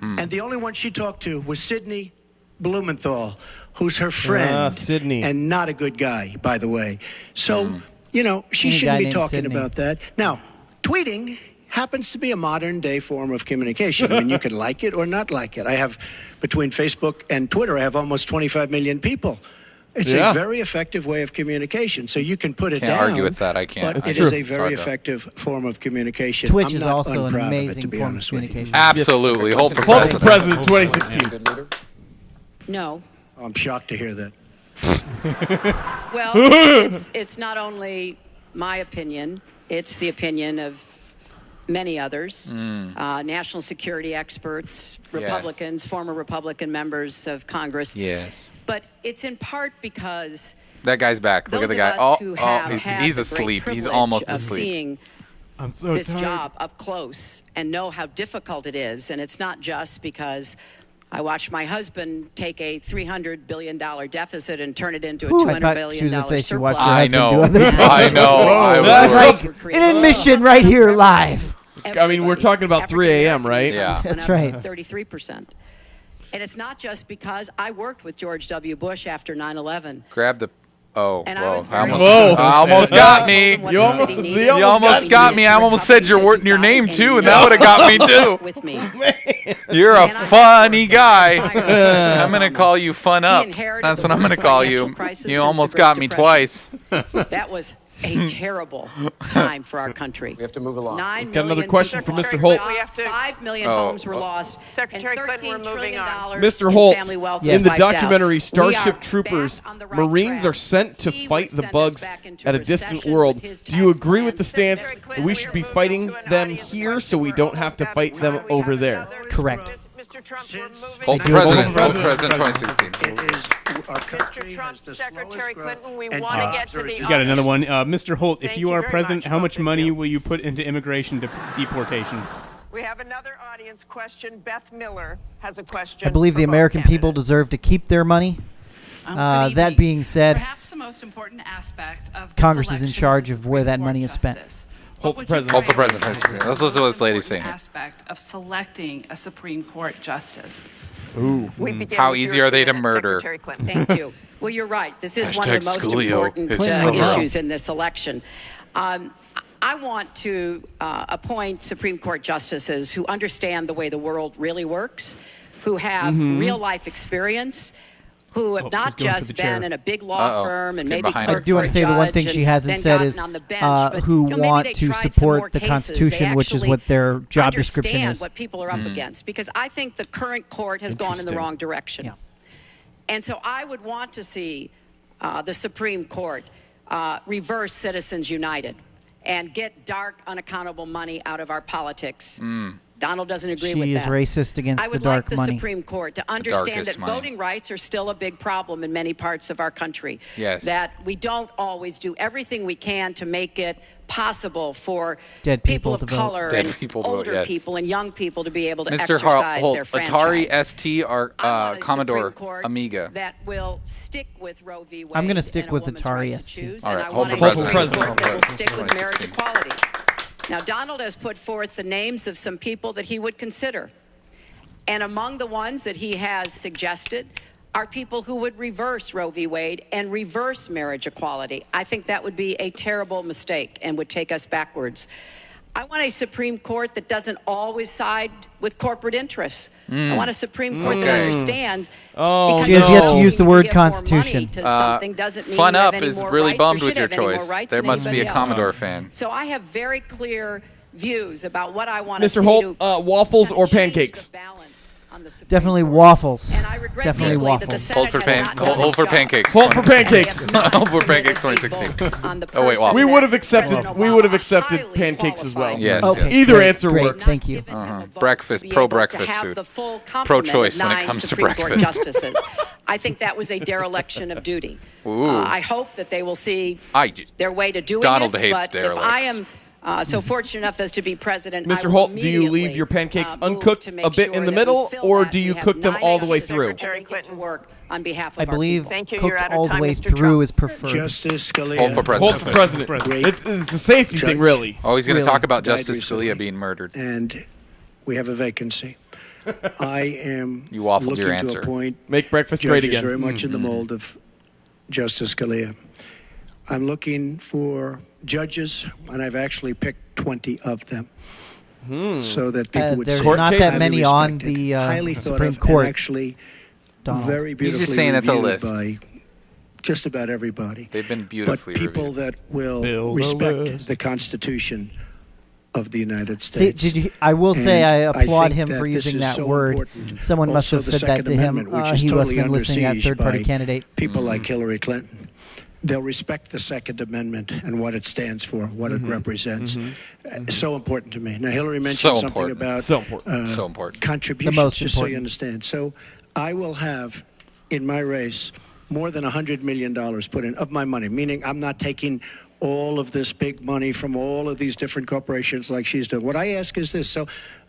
And the only one she talked to was Sidney Blumenthal, who's her friend, Sidney, and not a good guy, by the way. So, she shouldn't be talking about that. Now, tweeting happens to be a modern-day form of communication. I mean, you can like it or not like it. I have, between Facebook and Twitter, I have almost 25 million people. It's a very effective way of communication. So you can put it down. Can't argue with that. I can't. But it is a very effective form of communication. Twitch is also an amazing form of communication. Absolutely. Hold for president. president 2016. No. I'm shocked to hear that. Well, it's not only my opinion, it's the opinion of many others, national security experts, Republicans, former Republican members of Congress. Yes. But it's in part because that guy's back. Look at the guy. He's asleep. He's almost asleep. Seeing I'm so this tired. job up close and know how difficult it is, and it's not just because I watched my husband take a $300 billion deficit and turn it into a $200 billion surplus. I know. I know. That's like an admission right here live. I mean, we're talking about 3 a.m., right? Yeah. That's right. 33%. And it's not just because I worked with George W. Bush after 9/11. Grab the... Oh, And I was I very almost got me. You almost got me. I almost said your name, too, and that would have got me, too. With me. You're a funny guy. I'm going to call you Fun Up. That's what I'm going to call you. You almost got me twice. That was a terrible time for our country. We have to move along. Got another question for Mr. Holt. 5 million homes were lost. Secretary Clinton, we're moving on. Mr. Holt, family wealth in was the wiped out. documentary We Starship are Troopers, back on the right Marines track. are sent to He fight would the send us bugs back into at a distant recession world. with his Do you tax agree with the plans. stance that we should be fighting them here so we don't have to fight them over there? Correct. Mr. Trump, we're moving Hold on. President 2016. It is our country Mr. Trump, has the Secretary slowest Clinton, we growth want to and get to the jobs. You got another one. Mr. Holt, if Thank you you are very president, much. how much Thank money you. will you put into immigration deportation? We have another audience question. Beth Miller has a question. I believe the for both American people candidates. deserve to keep their money. Good That evening. being said, Perhaps the most important aspect of this Congress is in election charge the of where that Supreme money Court is spent. justice. Hold What for would you president. Hold for grant president as 2016. the Let's listen to what this lady's most saying. important aspect of selecting a Supreme Court justice. Ooh. We begin How with easy your are they to two minutes, murder? Secretary Clinton. Thank you. Well, you're right. This is one of the most Scalia important is from her. issues in this election. I want to appoint Supreme Court justices who understand the way the world really works, who have real-life experience, who have not he's going for just the chair. been in a big law firm and Getting maybe behind clerked him. I do want for to a say the one judge thing she and hasn't then said gotten is on the bench, but, who maybe want they to tried some support more the cases. Constitution, They which is actually what their job description understand is. what people are up against, because I think the current court has gone in the Interesting. wrong direction. Yeah. And so I would want to see the Supreme Court reverse Citizens United and get dark, unaccountable money out of our politics. Donald doesn't agree with She is that. racist against I the would dark like the money. Supreme Court to understand darkest that money. voting rights are still a big problem in many parts of our country. Yes. That we don't always do everything we can to make it possible for Dead people of to vote. color Dead and people to vote, older yes. people and young people to be able to Mr. exercise Holt, their franchise. Atari ST or I want a Commodore Supreme Court Amiga. that will stick with Roe v. Wade. I'm gonna stick and a with woman's Atari right to ST. choose, All and right, I hold want for a Supreme president. Court that will stick with 2016. marriage equality. Now, Donald has put forth the names of some people that he would consider. And among the ones that he has suggested are people who would reverse Roe v. Wade and reverse marriage equality. I think that would be a terrible mistake and would take us backwards. I want a Supreme Court that doesn't always side with corporate interests. I want a Supreme Court that understands. Oh, because She has yet to giving use the word more money Constitution. to something doesn't mean Fun you have Up any is more really rights or bummed with should your have any more choice. rights There than must be a anybody else. Commodore fan. So I have very clear views about what I want to see Mr. Holt, to waffles or change the pancakes? balance Definitely waffles. And I regret Definitely deeply that the waffles. Senate Hold for, has not done hold its for job. pancakes. Hold for pancakes. Hold for pancakes 2016. On the Oh, wait, person waffles. We would have that accepted. President We would have Obama accepted highly pancakes as well. qualified Yes, Okay, yes. Either great, answer great, works. Thank you. Breakfast, pro-breakfast food. Pro-choice when it comes to Supreme Court breakfast. justices. I think that was a dereliction of duty. Ooh. I hope that they will see their way to doing Donald it. hates But if derelicts. I am so fortunate enough as to be president, I Mr. will Holt, do you leave immediately, your pancakes move uncooked to make a bit sure in the that we middle, fill or that. do We you have cook them 9 all the way hours through? Secretary Clinton work on behalf of I our believe people. Thank you. cooked You're out of all the time, way Mr. through Trump. is preferred. Justice Scalia. Hold for president. Hold for president. Great It's a safety thing, judge. really. Oh, he's going to Really? talk about Died Justice recently. Scalia being murdered. And we have a vacancy. I am You waffled looking your to answer. appoint Make breakfast great judges again. very much in the mold of Justice Scalia. I'm looking for judges, and I've actually picked 20 of them, so that people would There's see not highly that many on respected, the highly thought Supreme of, Court. and actually Donald. very He's beautifully just saying it's a reviewed list. by just about everybody. They've been But beautifully people reviewed. that will Build a respect list. the Constitution of the United See, States. I will say I And applaud think him that for this using is that so word. important. Someone must Also, have the said that Second to him. Amendment, which is He must totally have been under listening at siege third-party by candidate. people like Hillary Clinton. They'll respect the Second Amendment and what it stands for, what it represents. So important to me. Now, Hillary mentioned So something important. about So important. So important. contributions, The most just so you important. understand. So I will have, in my race, more than $100 million put in of my money, meaning I'm not taking all of this big money from all of these different corporations like she's doing. What I ask is this. So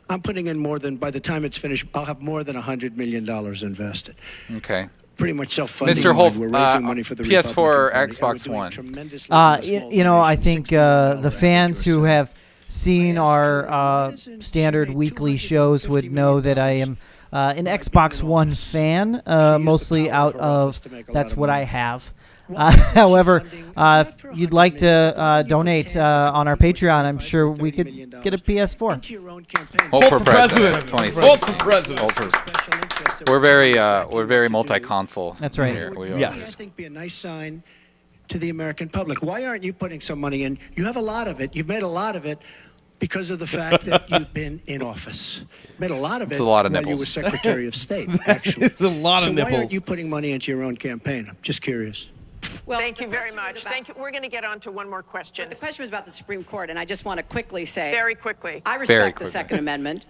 I'm putting in more than, by the time it's finished, I'll have more than $100 million invested. Okay. Pretty much self-funding. Mr. Holt, We're raising money for the PS4 or Republican Party, and we're Xbox doing One? tremendously with the small You know, I donations, think $60 the fans after who a have seen our standard weekly shows would know that I am an Xbox One fan, mostly out of that's what I have. However, if you'd like to donate on our Patreon, I'm sure we could get a PS4. into your own campaign. Hold for president. Hold 2016. for president. Hold for- Special interest that We're we very do. multi-console. That's right. Here. We are. Yes. I think be a nice sign to the American public. Why aren't you putting some money in? You have a lot of it. You've made a lot of it because of the fact that you've been in office. Made a lot of it It's a lot of while you nipples. were Secretary of State, actually. It's a lot so of why aren't nipples. you putting money into your own campaign? I'm just curious. Well, Thank you the very question was much. about- Thank you. We're going to get on to one more question. The question was about the Supreme Court, and I just want to quickly say, Very quickly. I Very respect quickly. the Second Amendment.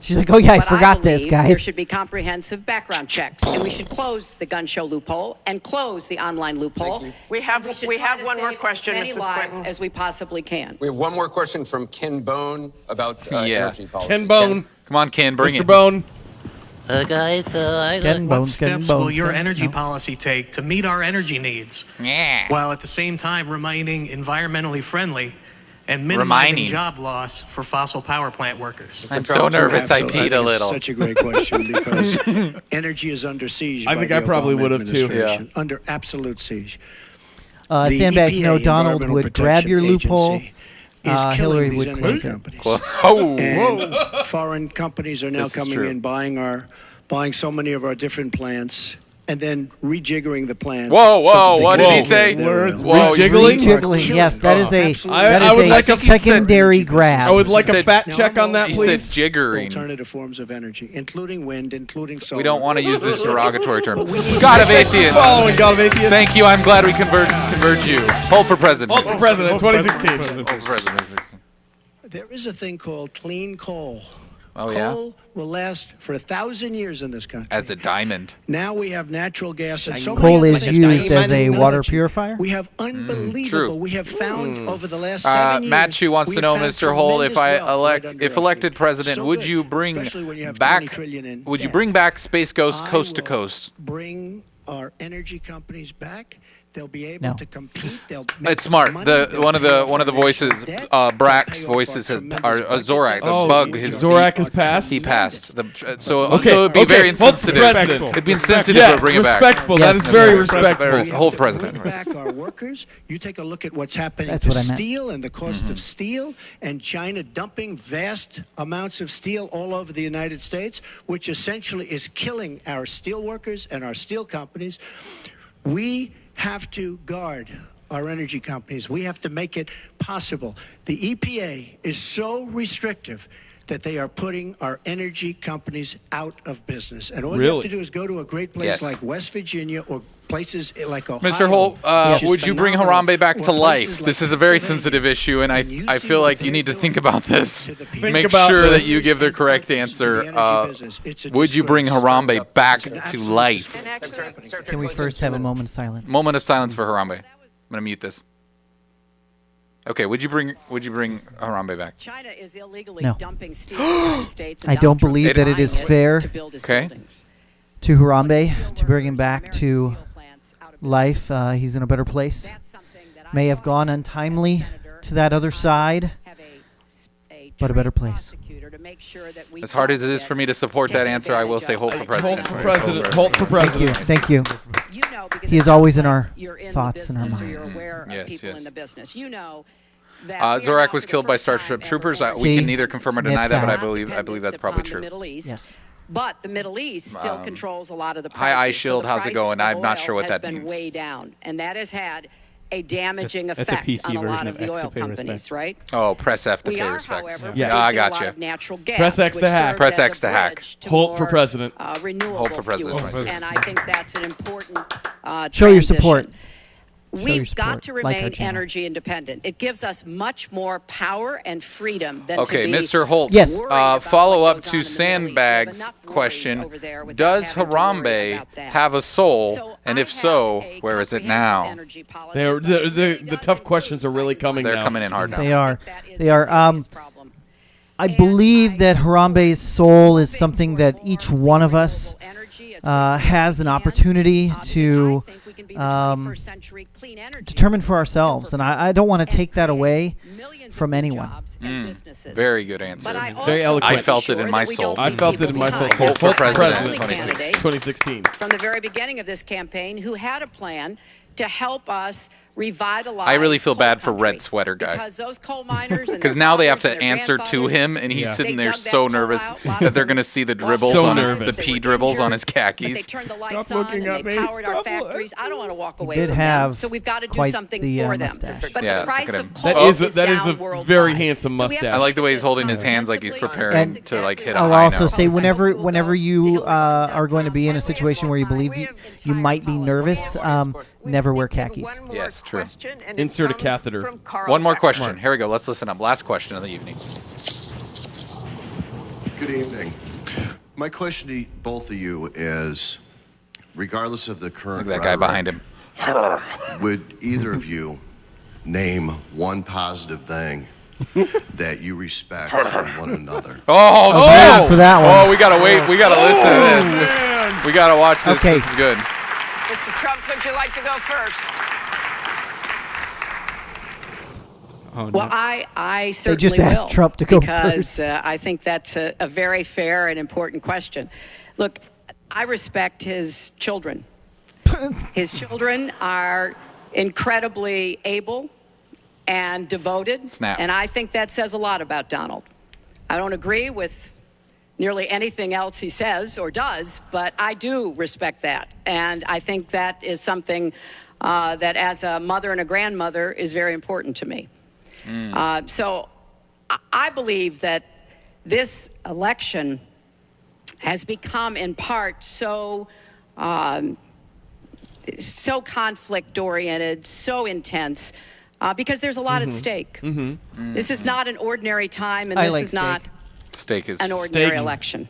She's like, oh yeah, I But forgot this, believe There guys. should be comprehensive background checks, and we should close the gun show loophole and close the online loophole. We have- And should we try have to one more save question, as many Mrs. lives Clinton. as we possibly can. We have one more question from Ken Bone about Yeah. energy policy. Ken Bone. Come on, Ken, bring Mr. it. Bone. Guys, I Getting got bones, What getting steps will bones, your getting- energy no. policy take to meet our energy needs Yeah. while at the same time remaining environmentally friendly and minimizing Reminding. job loss for fossil power plant workers? I'm so nervous I Absolutely. peed a think little. It's such a great question because energy is under siege. I by think the I probably Obama would have, too. administration. Under absolute siege. Sandbags, the no, EPA, Donald Environmental would grab Protection your loophole. Agency, is killing Hillary these would energy close it. companies. Whoa. And foreign companies are now This is coming true. in, buying so many of our different plants, and then rejiggering the plants. Whoa, so that whoa, they what can did he live say? their, Words. Whoa, Rejiggling? Rejiggling, yes, that is a Absolutely. that I is would a like a secondary He grab. I would like He a said- fat Now, check I'm on that, He all said please. jiggering. alternative forms of energy, including wind, including solar. We don't want to use this derogatory term. God of atheists. Following God of Atheists. Thank you. I'm glad we converge you. Hold for president. Hold for president, 2016. Hold for president. There is a thing called clean coal. Oh, yeah? Coal will last for 1,000 years in this country. As a diamond. Now we have natural gas and so Coal many is other used things. as a water Technology. purifier? We have unbelievable. true. We have found over the last 7 years. Matt Chu wants we to have know, found Mr. Holt, if tremendous wealth right under if our elected feet. president, So would good, you bring especially when you have back 20 trillion in would you debt. bring back Space Ghost I coast to will coast? Bring our energy companies back. They'll be able No. to compete. They'll make It's smart. money. The They'll one of pay the off one of the our national voices, debt. Brack's They'll pay off voices our has tremendous are budget Zorak. The Oh, bug. His Zorak has passed? He passed. So Okay, so it'd be okay, very hold for insensitive. president. It'd be insensitive Yes, to bring it back. respectful. That Yes. is very Yes. respectful. Hold president. Bring back our workers. You take a look at what's happening That's to what I meant. steel and the cost of steel, and China dumping vast amounts of steel all over the United States, which essentially is killing our steel workers and our steel companies. We have to guard our energy companies. We have to make it possible. The EPA is so restrictive. that they are putting our energy companies out of business. And all you have to do is go to a great place like West Virginia or places like Ohio. Mr. Holt, would you bring Harambe back to life? This is a very sensitive issue, and I feel like you need to think about this. Make sure that you give the correct answer. Would you bring Harambe back to life? Can we first have a moment of silence? Moment of silence for Harambe. I'm going to mute this. Okay, would you bring Harambe back? China is illegally No. dumping steel in the United States. And I don't Donald Trump believe that it is fair to build his Okay. buildings. to Harambe to bring him back to life. He's in a better place. May have gone untimely to that other side, but a better place. As hard as it is for me to support that answer, I will say Holt for president. Holt for president. Holt for president. Thank you. He is always in our thoughts and our minds. Yes. You know Zorak was killed by Starship Troopers. We See? can neither confirm or deny Nips that, but I out. believe that's probably true. Yes. But the Middle East still controls a lot of the prices. Hi, iShield. How's it going? I'm not sure what that has been means. way down, and that has had a damaging That's a effect PC on a lot version of of the X to oil pay companies, respects. right? Oh, press F to We pay are, respects. however, Yes. I producing a lot gotcha. of natural gas, Press X to which hack. serves Press as X a to hack. bridge to Holt for more, president. Renewable Holt for president. fuels, and I think that's an important Show your support. transition. Show your We've got support, to like our remain channel. energy independent. It gives us much more power and freedom than Okay, to be Mr. Holt. Yes. worried about Follow what up goes on to in the Middle East. We have Sandbag's enough worries question: over there without does having to worry Harambe about that. have a soul? So And I if so, have a where is it comprehensive now? energy policy, They're, but the tough questions are really coming They're now. coming in hard now. They are. that is They a are. serious problem. I believe that Harambe's soul is something that each one of us has an opportunity to determine for ourselves, and I don't want to take that away from anyone. Very good answer. Very eloquent. I felt it in my soul. I felt it in my soul. Holt for Holt for president president. 2016. 2016. From the very beginning of this campaign, who had a plan to help us revitalize. I really feel coal bad for country. Red Sweater guy. Because those coal miners and Because their now they have fathers to and their answer to grandfathers, him, and he's Yeah. sitting they there dug that so coal nervous out, a lot that of they're them going to see the lost dribbles So on nervous. the They pea were dribbles on injured, his but they khakis. turned the lights Stop looking on at and me. they powered our Stop factories. I don't want to walk away did from have them. So we've got to do quite something the, for them. mustache. But Yeah, the price look at of him. coal That is a down worldwide. very handsome So we have to mustache. I like the way he's this holding his hands like he's comprehensively, preparing and to like hit a I'll high also note. say whenever you are going to be in a situation where you believe you might be nervous, never wear khakis. Yes, true. Insert a catheter. One more question. Here we go. Let's listen up. Last question of the evening. Good evening. My question to both of you is, regardless of the current Look at that guy behind him. would either of you name one positive thing that you respect in one another? Oh, for that one. Oh, we gotta wait. We gotta listen to this. We gotta watch this. Okay. This is good. Mr. Trump, would you like to go first? Oh, Well, no. I certainly just asked will, Trump to go because first. I think that's a very fair and important question. Look, I respect his children. His children are incredibly able and devoted, Snap. and I think that says a lot about Donald. I don't agree with nearly anything else he says or does, but I do respect that, and I think that is something that, as a mother and a grandmother, is very important to me. So I believe that this election has become, in part, so conflict-oriented, so intense, because there's a lot at stake. This is not an ordinary time, and I this like is not Steak is. an ordinary Steak. election.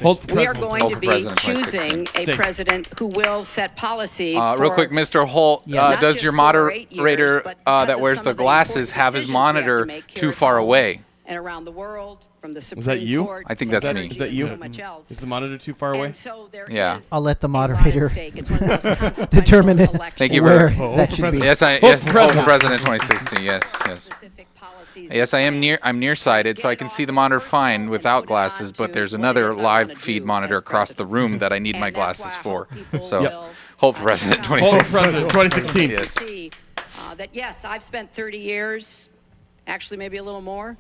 Holt for We are president. going Holt to for be president choosing 2016. a Steak. president who will set policy Real for quick, Mr. Holt, not does just your for 8 years, moderator but because that of wears some the of the glasses important have his decisions we have to monitor make here too at far home away? and around the world, from the Supreme Is that you? Court I think to that's me. energy Is that and you? so much else. Is the monitor too far away? And so there Yeah. is I'll let the a lot at moderator stake. It's one of the most consequential determine it. elections. Thank you where very that should be. Yes, Holt yes, for Holt for president. president 2016. Yes, yes. Specific policies Yes, I am near. I'm nearsighted, so I can see the monitor fine without glasses. But there's another live feed monitor across the room that I need my glasses for. So, Holt for president Holt 2016. for president 2016. Yes. see that, yes, I've spent 30 years, actually maybe a little more,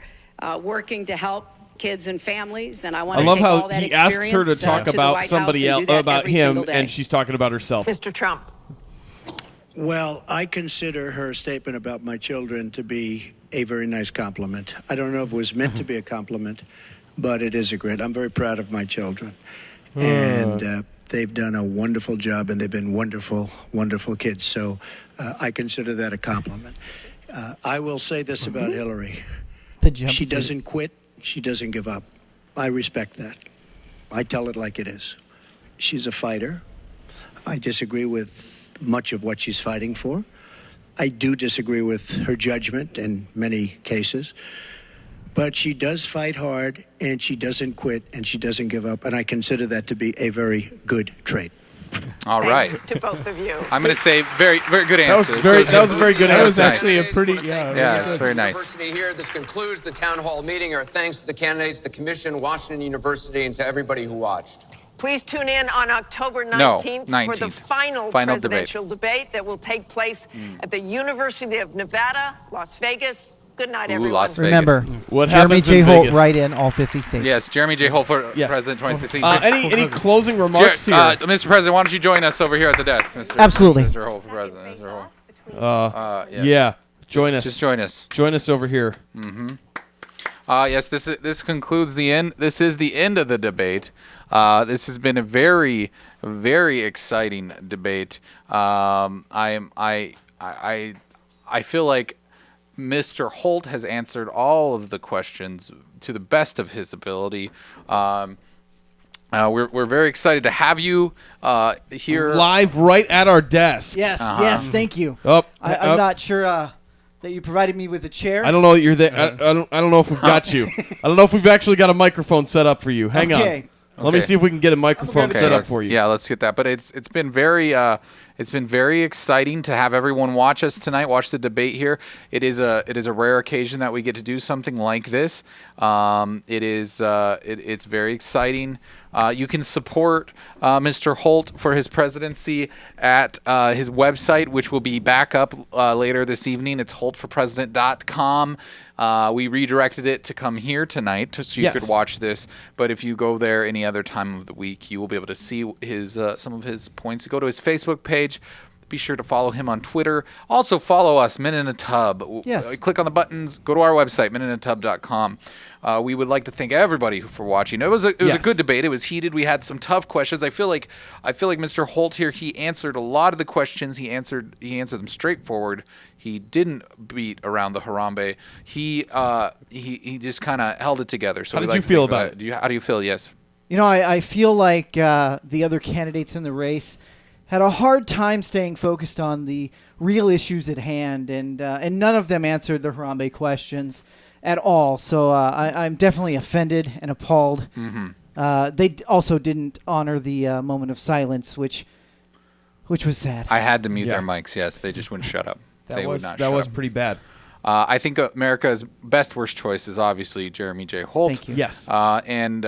working to help kids and families, and I want I to love take all how that he asked her to experience, talk to the about White somebody House else, and do that about every him, single day. and she's talking about herself. Mr. Trump. Well, I consider her statement about my children to be a very nice compliment. I don't know if it was meant to be a compliment, but it is a grit. I'm very proud of my children. And they've done a wonderful job, and they've been wonderful, wonderful kids. So I consider that a compliment. I will say this about Hillary. She doesn't quit. She doesn't give up. I respect that. I tell it like it is. She's a fighter. I disagree with much of what she's fighting for. I do disagree with her judgment in many cases. But she does fight hard, and she doesn't quit, and she doesn't give up. And I consider that to be a very good trait. All right. Thanks to both of you. I'm going to say very, very good answer. That was a very good answer. That was actually a pretty, it's very nice. University here. This concludes the town hall meeting. Our thanks to the candidates, the commission, Washington University, and to everybody who watched. Please tune in on October 19th, for the final presidential debate that will take place at the University of Nevada, Las Vegas. Good night, everyone. Las Vegas. Remember, what Jeremy happens J. in Holt Vegas? right in all 50 states. Yes, Jeremy J. Holt for President 2016. Any closing remarks here? Mr. President, why don't you join us over here at the desk? Absolutely. Mr. Holt for President. Mr. Holt. Yes. Yeah, join us. Just join us. Join us over here. Yes, this concludes the end. This is the end of the debate. This has been a very, very exciting debate. I feel like Mr. Holt has answered all of the questions to the best of his ability. We're very excited to have you here live right at our desk. Yes, yes, thank you. I'm not sure that you provided me with a chair. I don't know that you're there. I don't know if we've got you. I don't know if we've actually got a microphone set up for you. Hang on. Let me see if we can get a microphone set up for you. Yeah, let's get that. But it's been very exciting to have everyone watch us tonight. Watch the debate here. It is a rare occasion that we get to do something like this. It's very exciting. You can support Mr. Holt for his presidency at his website, which will be back up later this evening. It's holtforpresident.com. We redirected it to come here tonight so you could watch this. But if you go there any other time of the week, you will be able to see his some of his points. Go to his Facebook page. Be sure to follow him on Twitter. Also follow us, Men in a Tub. Yes. Click on the buttons. Go to our website, meninatub.com. We would like to thank everybody for watching. It was a good debate. It was heated. We had some tough questions. I feel like Mr. Holt here, he answered a lot of the questions. He answered them straightforward. He didn't beat around the Harambe. He just kind of held it together. So how did you feel about it? How do you feel? Yes. You know, I feel like the other candidates in the race had a hard time staying focused on the real issues at hand, and none of them answered the Harambe questions at all. So I'm definitely offended and appalled. Mm-hmm. They also didn't honor the moment of silence, which was sad. I had to mute their mics. Yes, they just wouldn't shut up. They would not. That was pretty bad. I think America's worst choice is obviously Jeremy J. Holt. Thank you. Yes. And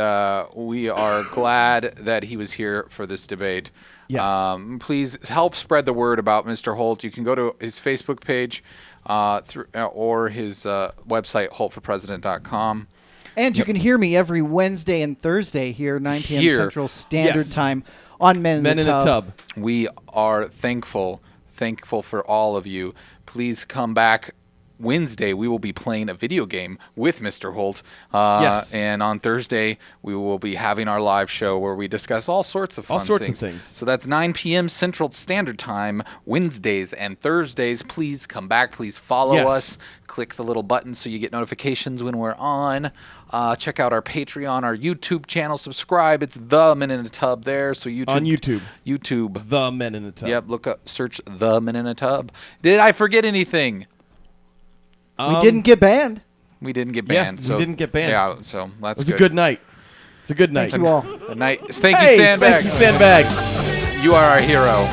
we are glad that he was here for this debate. Yes. Please help spread the word about Mr. Holt. You can go to his Facebook page or his website, holtforpresident.com. And you can hear me every Wednesday and Thursday here, 9 p.m. Central Standard Time on Men in the Tub. We are thankful for all of you. Please come back. Wednesday, we will be playing a video game with Mr. Holt. And on Thursday, we will be having our live show where we discuss all sorts of fun things. All sorts of things. So that's 9 p.m. Central Standard Time, Wednesdays and Thursdays. Please come back. Please follow us. Click the little button so you get notifications when we're on. Check out our Patreon, our YouTube channel. Subscribe. It's The Men in a Tub there. So YouTube. On YouTube. YouTube. The Men in a Tub. Yep. Search The Men in a Tub. Did I forget anything? We didn't get banned. We didn't get banned. We didn't get banned. Yeah, so that's good. It was a good night. It's a good night. Thank you all. Good night. Thank you, Sandbags. Thank you, Sandbags. You are our hero.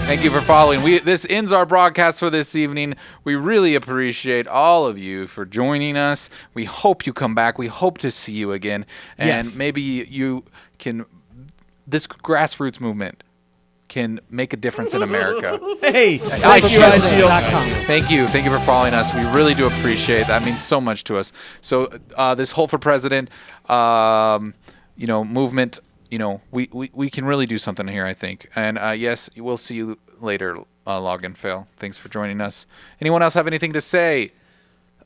Thank you for following. This ends our broadcast for this evening. We really appreciate all of you for joining us. We hope you come back. We hope to see you again. And maybe you can, this grassroots movement can make a difference in America. Hey, thank you, iShield. Thank you for following us. We really do appreciate that. It means so much to us. So this Holt for President, movement, we can really do something here, I think. And yes, we'll see you later, Log and Fail. Thanks for joining us. Anyone else have anything to say?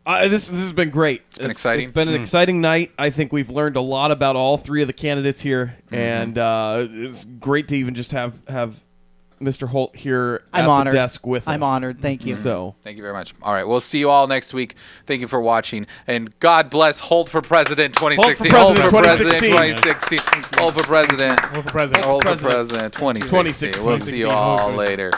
This has been great. It's been exciting. It's been an exciting night. I think we've learned a lot about all three of the candidates here, and it's great to even just have Mr. Holt here I'm at honored. the desk with us. I'm honored. Thank you. So thank you very much. All right, we'll see you all next week. Thank you for watching, and God bless Holt for President 2016. Holt for President 2016. Holt for President. Holt for President. Holt for President 2016. We'll see you all later.